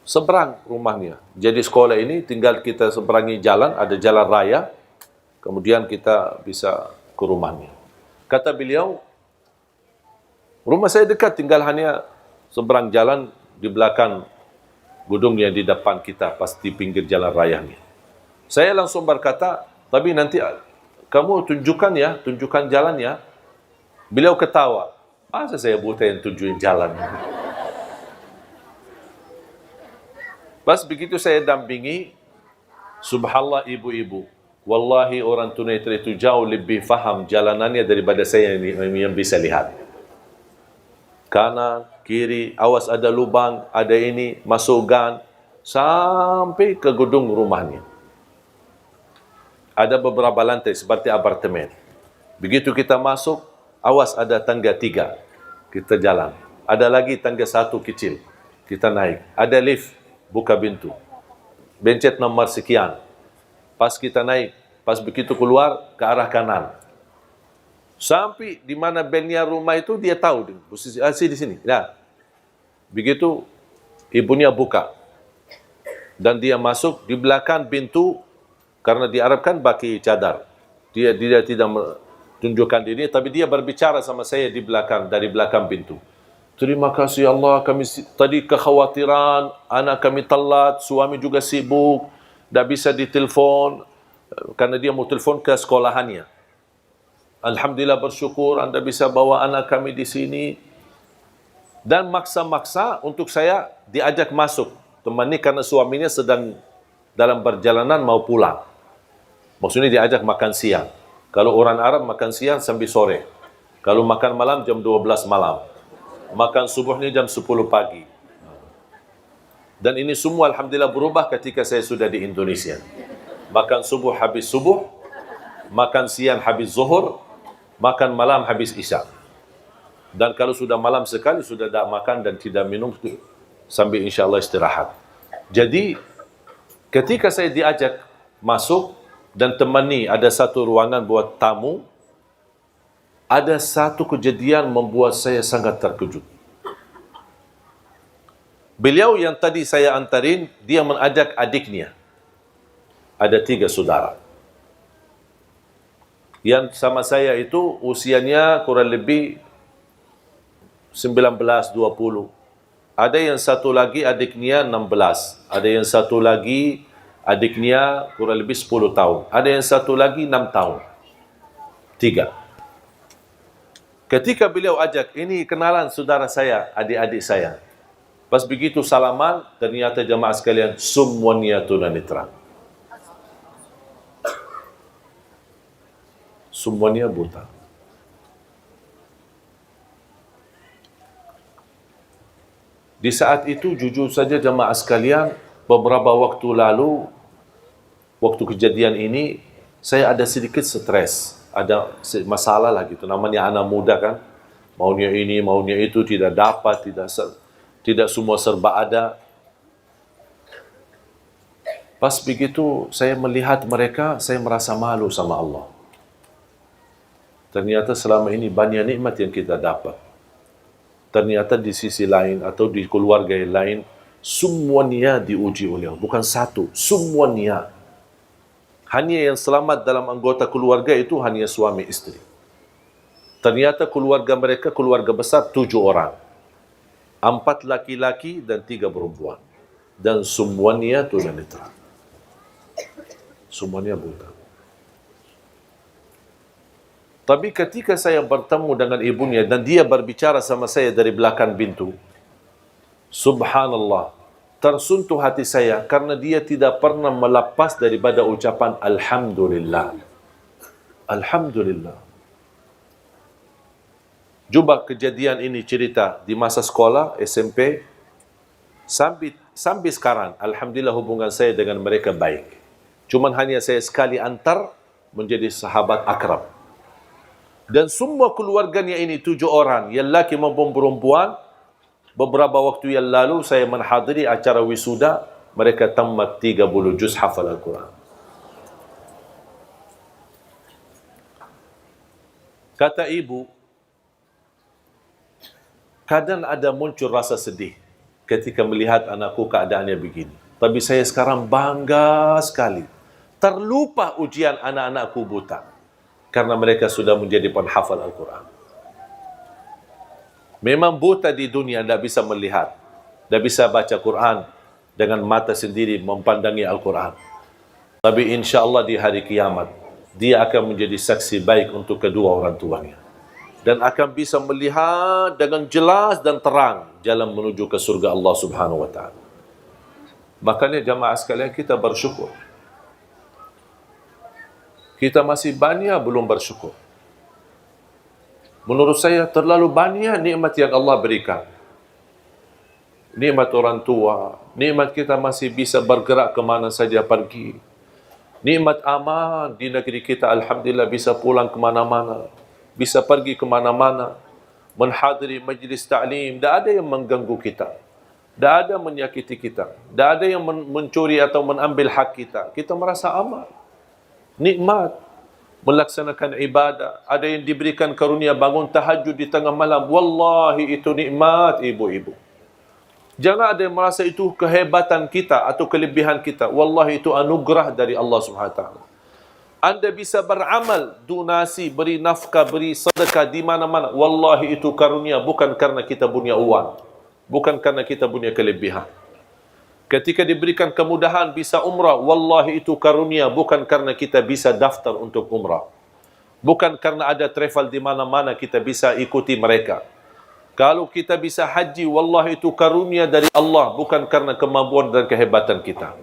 Seberang rumahnya. Jadi sekolah ini tinggal kita seberangi jalan, ada jalan raya, kemudian kita bisa ke rumahnya. Kata beliau, rumah saya dekat, tinggal hanya seberang jalan di belakang gedung yang di depan kita, pas di pinggir jalan rayanya. Saya langsung berkata, tapi nanti kamu tunjukkan jalannya. Beliau ketawa. Masa saya buta yang tunjukin jalan? Pas begitu saya dampingi, subhanallah ibu-ibu, wallahi orang tunanetra itu jauh lebih faham jalanannya daripada saya yang bisa lihat. Kanan, kiri, awas ada lubang, ada ini, masuk gang, sampai ke gedung rumahnya. Ada beberapa lantai seperti apartemen. Begitu kita masuk, awas ada tangga 3, kita jalan. Ada lagi tangga 1 kecil, kita naik. Ada lift, buka pintu. Bencet nomor sekian. Pas kita naik, pas begitu keluar ke arah kanan. Sampai di mana belnya rumah itu dia tahu. Posisi di sini. Nah, begitu ibunya buka. Dan dia masuk di belakang pintu karena diharapkan pakai cadar. Dia tidak tunjukkan diri, tapi dia berbicara sama saya di belakang, dari belakang pintu. Terima kasih Allah, kami tadi kekhawatiran, anak kami telat, suami juga sibuk, tidak bisa ditelepon, karena dia mau telepon ke sekolahannya. Alhamdulillah bersyukur Anda bisa bawa anak kami di sini. Dan maksa-maksa untuk saya diajak masuk. Temani karena suaminya sedang dalam perjalanan mau pulang. Maksudnya diajak makan siang. Kalau orang Arab makan siang sampai sore. Kalau makan malam jam 12 malam. Makan subuhnya jam 10 pagi. Dan ini semua alhamdulillah berubah ketika saya sudah di Indonesia. Makan subuh habis subuh, makan siang habis zuhur, makan malam habis isya. Dan kalau sudah malam sekali, sudah tidak makan dan tidak minum, sambil insyaAllah istirahat. Jadi, ketika saya diajak masuk dan temani ada satu ruangan buat tamu, ada satu kejadian membuat saya sangat terkejut. Beliau yang tadi saya antarin, dia mengajak adiknya. Ada 3 saudara. Yang sama saya itu usianya kurang lebih 19-20. Ada yang satu lagi adiknya 16. Ada yang satu lagi adiknya kurang lebih 10 tahun. Ada yang satu lagi 6 tahun. 3. Ketika beliau ajak, ini kenalan saudara saya, adik-adik saya. Pas begitu salaman, ternyata jemaah sekalian, semuanya tunanetra. Semuanya buta. Di saat itu, jujur saja jemaah sekalian, beberapa waktu lalu, waktu kejadian ini, saya ada sedikit stres. Ada masalah lah gitu, namanya anak muda kan, maunya ini, maunya itu, tidak dapat, tidak semua serba ada. Pas begitu saya melihat mereka, saya merasa malu sama Allah. Ternyata selama ini banyak nikmat yang kita dapat. Ternyata di sisi lain atau di keluarga yang lain, semuanya diuji oleh Allah, bukan satu, semuanya. Hanya yang selamat dalam anggota keluarga itu hanya suami istri. Ternyata keluarga mereka keluarga besar 7 orang. 4 laki-laki dan 3 perempuan. Dan semuanya tunanetra. Semuanya buta. Tapi ketika saya bertemu dengan ibunya dan dia berbicara sama saya dari belakang pintu, subhanallah, tersentuh hati saya karena dia tidak pernah melepas daripada ucapan Alhamdulillah. Alhamdulillah. Coba kejadian ini cerita di masa sekolah, SMP, sampai sampai sekarang, alhamdulillah hubungan saya dengan mereka baik. Cuman hanya saya sekali antar menjadi sahabat akrab. Dan semua keluarganya ini 7 orang, yang lelaki maupun perempuan, beberapa waktu yang lalu saya menghadiri acara wisuda, mereka tamat 30 juz hafal Al-Quran. Kata ibu, kadang ada muncul rasa sedih ketika melihat anakku keadaannya begini. Tapi saya sekarang bangga sekali. Terlupa ujian anak-anakku buta. Karena mereka sudah menjadi penghafal Al-Quran. Memang buta di dunia tidak bisa melihat. Tidak bisa baca Quran dengan mata sendiri mempandangi Al-Quran. Tapi insya Allah di hari kiamat, dia akan menjadi saksi baik untuk kedua orang tuanya. Dan akan bisa melihat dengan jelas dan terang jalan menuju ke surga Allah Subhanahu wa ta'ala. Makanya jamaah sekalian, kita bersyukur. Kita masih banyak belum bersyukur. Menurut saya terlalu banyak nikmat yang Allah berikan. Nikmat orang tua, nikmat kita masih bisa bergerak ke mana saja pergi. Nikmat aman di negeri kita, alhamdulillah bisa pulang ke mana-mana. Bisa pergi ke mana-mana, menghadiri majlis ta'lim, tak ada yang mengganggu kita. Tak ada menyakiti kita. Tak ada yang mencuri atau mengambil hak kita. Kita merasa aman. Nikmat. Melaksanakan ibadah. Ada yang diberikan karunia bangun tahajud di tengah malam. Wallahi itu nikmat, ibu-ibu. Jangan ada yang merasa itu kehebatan kita atau kelebihan kita. Wallahi itu anugerah dari Allah SWT. Anda bisa beramal, donasi, beri nafkah, beri sedekah di mana-mana. Wallahi itu karunia, bukan karena kita punya uang. Bukan karena kita punya kelebihan. Ketika diberikan kemudahan bisa umrah, wallahi itu karunia, bukan karena kita bisa daftar untuk umrah. Bukan karena ada travel di mana-mana kita bisa ikuti mereka. Kalau kita bisa haji, wallahi itu karunia dari Allah, bukan karena kemampuan dan kehebatan kita.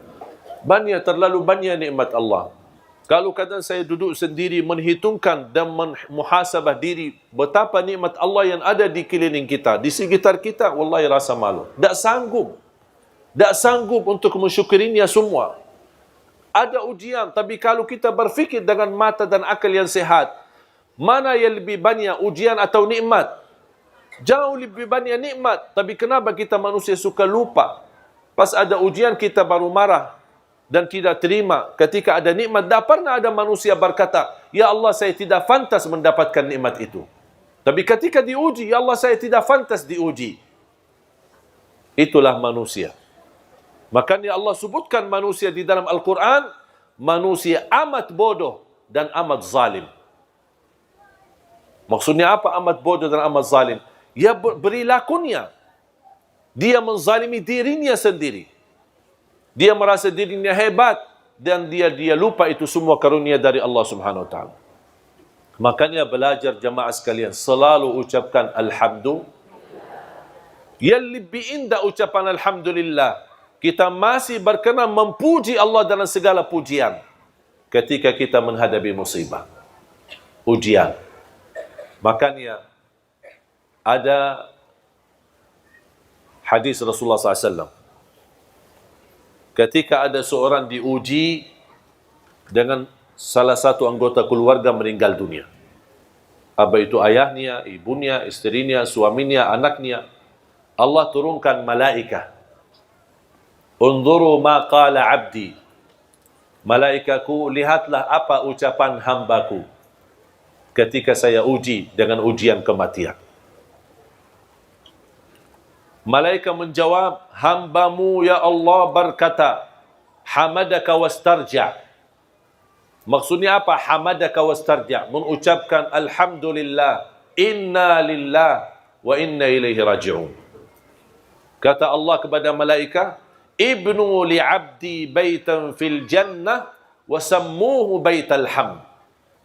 Terlalu banyak nikmat Allah. Kalau kadang saya duduk sendiri menghitungkan dan muhasabah diri betapa nikmat Allah yang ada di keliling kita, di sekitar kita, wallahi rasa malu. Tak sanggup untuk mensyukurinya semua. Ada ujian, tapi kalau kita berfikir dengan mata dan akal yang sehat, mana yang lebih banyak ujian atau nikmat? Jauh lebih banyak nikmat. Tapi kenapa kita manusia suka lupa? Pas ada ujian kita baru marah dan tidak terima. Ketika ada nikmat, tak pernah ada manusia berkata, ya Allah saya tidak pantas mendapatkan nikmat itu. Tapi ketika diuji, ya Allah saya tidak pantas diuji. Itulah manusia. Makanya Allah sebutkan manusia di dalam Al-Quran, manusia amat bodoh dan amat zalim. Maksudnya apa amat bodoh dan amat zalim? Ya perilakunya. Dia menzalimi dirinya sendiri. Dia merasa dirinya hebat dan dia lupa itu semua karunia dari Allah Subhanahu wa taala. Makanya belajar jamaah sekalian selalu ucapkan alhamdulillah. Yang lebih indah ucapan alhamdulillah, kita masih berkenan memuji Allah dalam segala pujian ketika kita menghadapi musibah, ujian. Makanya ada hadis Rasulullah SAW. Ketika ada seorang diuji dengan salah satu anggota keluarga meninggal dunia. Apa itu ayahnya, ibunya, istrinya, suaminya, anaknya. Allah turunkan malaikat. Unzuru ma qala abdi. Malaikatku, lihatlah apa ucapan hambaku ketika saya uji dengan ujian kematian. Malaikat menjawab, hambamu ya Allah berkata, hamadaka wastarja'. Maksudnya apa? Hamadaka wastarja'. Mengucapkan alhamdulillah, inna lillah wa inna ilaihi raji'un. Kata Allah kepada malaikat, ibnu li'abdi baitan fil jannah wa sammuhu baital hamd.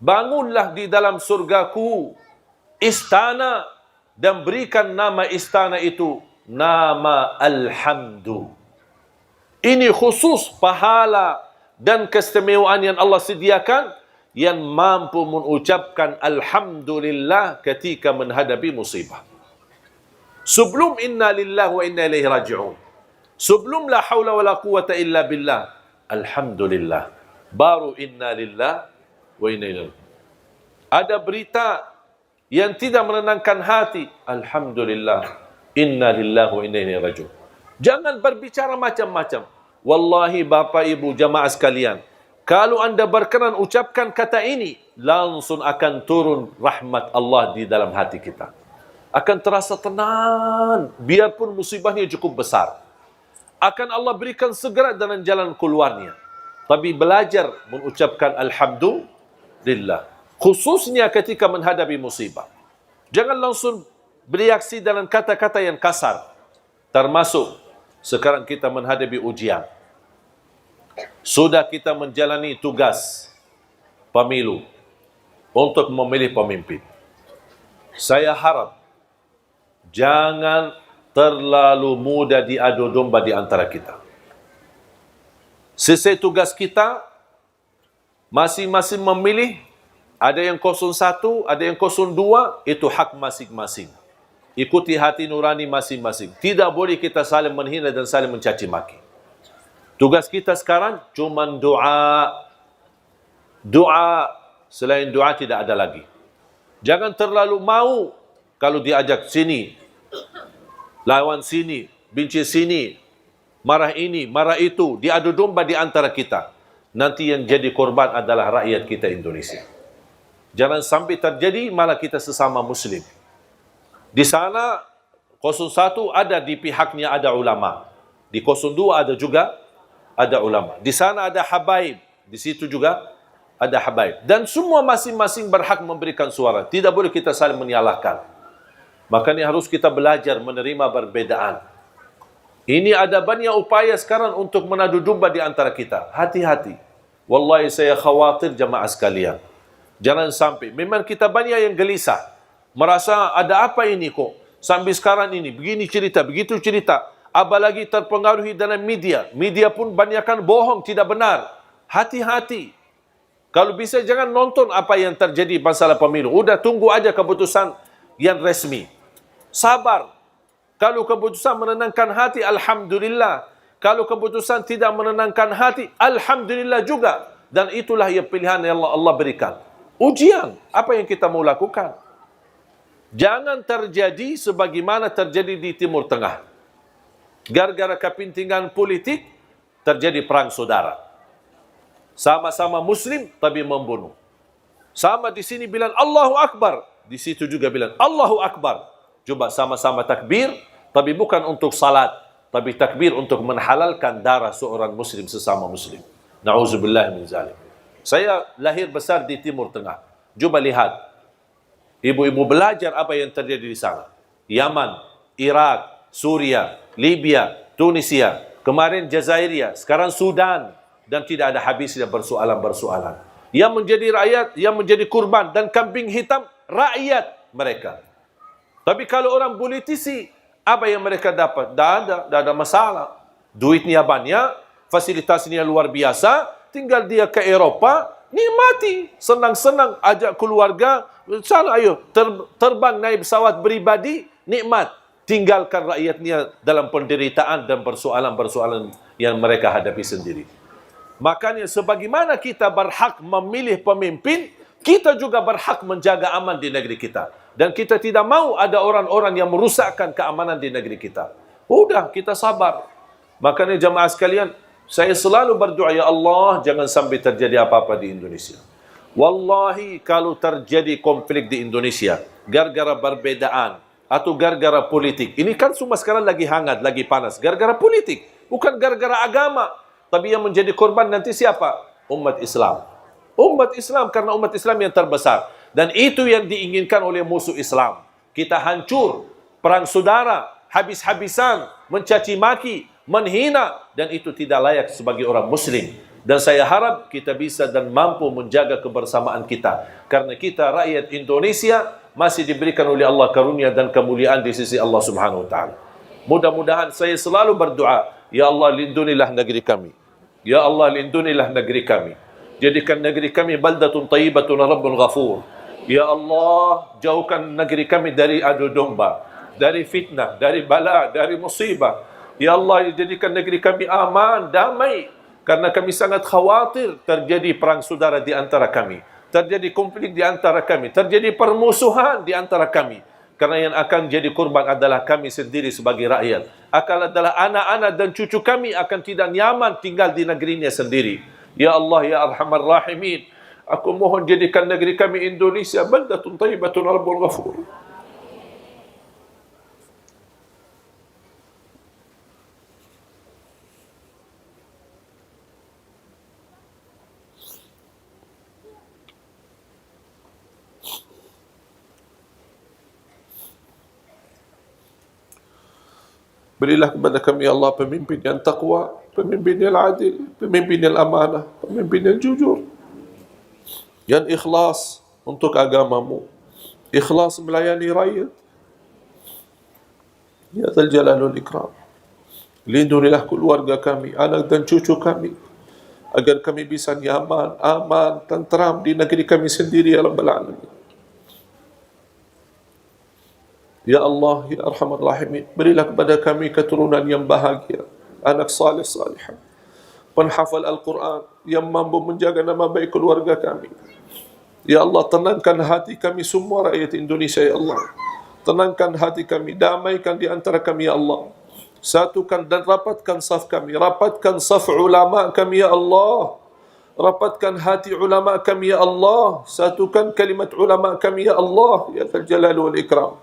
Bangunlah di dalam surgaku istana dan berikan nama istana itu nama Alhamdu. Ini khusus pahala dan keistimewaan yang Allah sediakan yang mampu mengucapkan Alhamdulillah ketika menghadapi musibah. Sebelum inna lillahi wa inna ilaihi raji'un. Sebelum la haula wala quwata illa billah, alhamdulillah. Baru inna lillah wa inna ilaihi. Ada berita yang tidak menenangkan hati, alhamdulillah, inna lillahi wa inna ilaihi rajiun. Jangan berbicara macam-macam. Wallahi Bapak Ibu jamaah sekalian, kalau anda berkenan ucapkan kata ini, langsung akan turun rahmat Allah di dalam hati kita. Akan terasa tenang, biarpun musibahnya cukup besar. Akan Allah berikan segera dalam jalan keluarnya. Tapi belajar mengucapkan alhamdulillah. Khususnya ketika menghadapi musibah. Jangan langsung bereaksi dalam kata-kata yang kasar. Termasuk sekarang kita menghadapi ujian. Sudah kita menjalani tugas pemilu untuk memilih pemimpin. Saya harap jangan terlalu mudah diadu domba di antara kita. Selesai tugas kita, masing-masing memilih. Ada yang 01, ada yang 02, itu hak masing-masing. Ikuti hati nurani masing-masing. Tidak boleh kita saling menghina dan saling mencaci maki. Tugas kita sekarang cuma doa. Doa, selain doa tidak ada lagi. Jangan terlalu mau kalau diajak sini, lawan sini, benci sini, marah ini, marah itu, diadu domba di antara kita. Nanti yang jadi korban adalah rakyat kita Indonesia. Jangan sampai terjadi malah kita sesama Muslim. Di sana 01 ada di pihaknya ada ulama. Di 02 ada juga ada ulama. Di sana ada habaib. Di situ juga ada habaib. Dan semua masing-masing berhak memberikan suara. Tidak boleh kita saling menyalahkan. Makanya harus kita belajar menerima perbedaan. Ini ada banyak upaya sekarang untuk menadu domba di antara kita. Hati-hati. Wallahi saya khawatir jamaah sekalian. Jangan sampai. Memang kita banyak yang gelisah. Merasa ada apa ini kok. Sampai sekarang ini. Begini cerita, begitu cerita. Apalagi terpengaruhi dalam media. Media pun banyakkan bohong, tidak benar. Hati-hati. Kalau bisa jangan nonton apa yang terjadi masalah pemilu. Udah tunggu aja keputusan yang resmi. Sabar. Kalau keputusan menenangkan hati, alhamdulillah. Kalau keputusan tidak menenangkan hati, alhamdulillah juga. Dan itulah yang pilihan yang Allah berikan. Ujian, apa yang kita mau lakukan? Jangan terjadi sebagaimana terjadi di Timur Tengah. Gara-gara kepentingan politik, terjadi perang saudara. Sama-sama Muslim, tapi membunuh. Sama di sini bilang Allahu Akbar. Di situ juga bilang Allahu Akbar. Coba sama-sama takbir, tapi bukan untuk salat. Tapi takbir untuk menghalalkan darah seorang Muslim sesama Muslim. Na'udzubillah min zalik. Saya lahir besar di Timur Tengah. Coba lihat. Ibu-ibu belajar apa yang terjadi di sana. Yaman, Irak, Suria, Libya, Tunisia. Kemarin Jazairia. Sekarang Sudan. Dan tidak ada habisnya persoalan-persoalan. Yang menjadi rakyat, yang menjadi kurban. Dan kambing hitam, rakyat mereka. Tapi kalau orang politisi, apa yang mereka dapat? Tidak ada masalah. Duitnya banyak, fasilitasnya luar biasa. Tinggal dia ke Eropah, nikmati, senang-senang, ajak keluarga, sana ayo, terbang naik pesawat pribadi, nikmat. Tinggalkan rakyatnya dalam penderitaan dan persoalan-persoalan yang mereka hadapi sendiri. Makanya sebagaimana kita berhak memilih pemimpin, kita juga berhak menjaga aman di negeri kita. Dan kita tidak mau ada orang-orang yang merusakkan keamanan di negeri kita. Udah, kita sabar. Makanya jamaah sekalian, saya selalu berdoa, ya Allah, jangan sampai terjadi apa-apa di Indonesia. Wallahi, kalau terjadi konflik di Indonesia, gara-gara perbedaan, atau gara-gara politik, ini kan semua sekarang lagi hangat, lagi panas, gara-gara politik, bukan gara-gara agama. Tapi yang menjadi korban nanti siapa? Umat Islam. Umat Islam, karena umat Islam yang terbesar. Dan itu yang diinginkan oleh musuh Islam. Kita hancur, perang saudara, habis-habisan, mencaci maki, menghina, dan itu tidak layak sebagai orang Muslim. Dan saya harap kita bisa dan mampu menjaga kebersamaan kita. Karena kita rakyat Indonesia masih diberikan oleh Allah karunia dan kemuliaan di sisi Allah Subhanahu Wa Taala. Mudah-mudahan saya selalu berdoa, ya Allah lindunilah negeri kami. Ya Allah lindunilah negeri kami. Jadikan negeri kami baldatun tayyibatun rabbun ghafur. Ya Allah, jauhkan negeri kami dari adu domba, dari fitnah, dari bala, dari musibah. Ya Allah, jadikan negeri kami aman, damai. Karena kami sangat khawatir terjadi perang saudara di antara kami. Terjadi konflik di antara kami. Terjadi permusuhan di antara kami. Karena yang akan jadi korban adalah kami sendiri sebagai rakyat. Akan adalah anak-anak dan cucu kami akan tidak nyaman tinggal di negerinya sendiri. Ya Allah, ya Arhamar Rahimin. Aku mohon jadikan negeri kami Indonesia baldatun tayyibatun rabbul ghafur. Berilah kepada kami ya Allah pemimpin yang takwa, pemimpin yang adil, pemimpin yang amanah, pemimpin yang jujur, yang ikhlas untuk agamamu, ikhlas melayani rakyat. Ya Dzal Jalal wal Ikram. Lindungilah keluarga kami, anak dan cucu kami, agar kami bisa nyaman, aman, tentram di negeri kami sendiri ya Rabbal Alamin. Ya Allah, ya Arhamar Rahimin, berilah kepada kami keturunan yang bahagia, anak saleh salihah, penghafal Al-Quran yang mampu menjaga nama baik keluarga kami. Ya Allah, tenangkan hati kami semua rakyat Indonesia ya Allah. Tenangkan hati kami, damaikan di antara kami ya Allah. Satukan dan rapatkan saf kami, rapatkan saf ulama kami ya Allah. Rapatkan hati ulama kami ya Allah. Satukan kalimat ulama kami ya Allah, ya Dzal Jalal wal Ikram.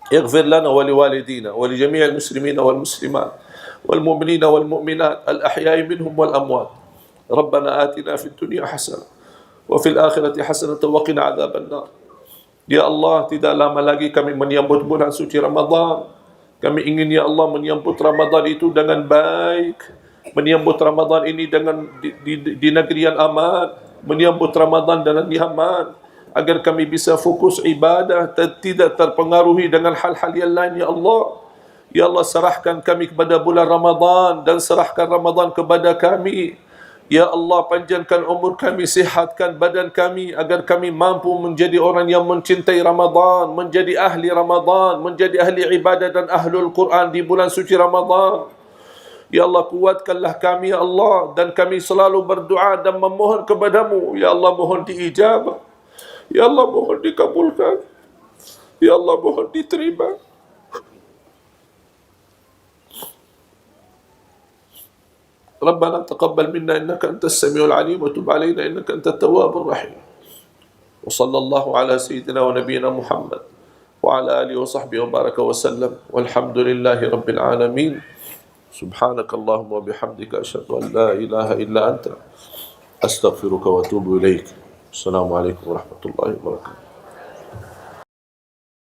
اغفر لنا ولوالدينا ولجميع المسلمين والمسلمات والمؤمنين والمؤمنات الأحياء منهم والأموات. ربنا آتنا في الدنيا حسنة وفي الآخرة حسنة وقنا عذاب النار. Ya Allah, tidak lama lagi kami menyambut bulan suci Ramadan. Kami ingin ya Allah menyambut Ramadan itu dengan baik, menyambut Ramadan ini dengan di negeri yang aman, menyambut Ramadan dengan nyaman, agar kami bisa fokus ibadah dan tidak terpengaruhi dengan hal-hal yang lain ya Allah. Ya Allah, serahkan kami kepada bulan Ramadan dan serahkan Ramadan kepada kami. Ya Allah, panjangkan umur kami, sihatkan badan kami agar kami mampu menjadi orang yang mencintai Ramadan, menjadi ahli Ramadan, menjadi ahli ibadah dan ahlul Quran di bulan suci Ramadan. Ya Allah, kuatkanlah kami ya Allah, dan kami selalu berdoa dan memohon kepadamu. Ya Allah, mohon diijabah. Ya Allah, mohon dikabulkan. Ya Allah, mohon diterima. Rabbana taqabbal minna innaka antas samiul alim wa tub alaina innaka antat tawwabur rahim. Wa sallallahu ala sayyidina wa nabiyyina Muhammad wa ala alihi wa sahbihi wa baraka wa sallam. Walhamdulillahi rabbil alamin. Subhanakallahumma wa bihamdika asyhadu an la ilaha illa anta astaghfiruka wa atubu ilaik. Assalamualaikum warahmatullahi wabarakatuh.